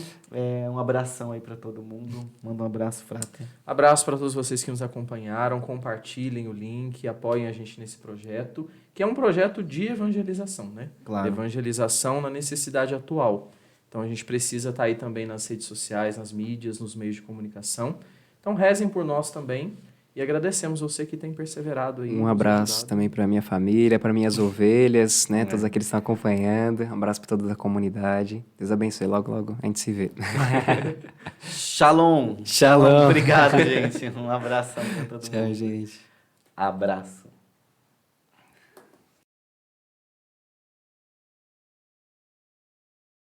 Um abração aí pra todo mundo. Manda um abraço, Frater.
Abraço para todos vocês que nos acompanharam. Compartilhem o link, apoiem a gente nesse projeto, que é um projeto de evangelização, né?
Claro.
Evangelização na necessidade atual. Então a gente precisa estar aí também nas redes sociais, nas mídias, nos meios de comunicação. Então rezem por nós também e agradecemos você que tem perseverado aí.
Um
nos
abraço
ajudado.
também para minha família, para minhas ovelhas, né? Todos aqueles que estão acompanhando. Um abraço para toda a comunidade. Deus abençoe. Logo, logo a gente se vê.
Shalom.
Shalom.
Obrigado, gente. Um abração pra todo
Tchau,
mundo.
gente.
Abraço.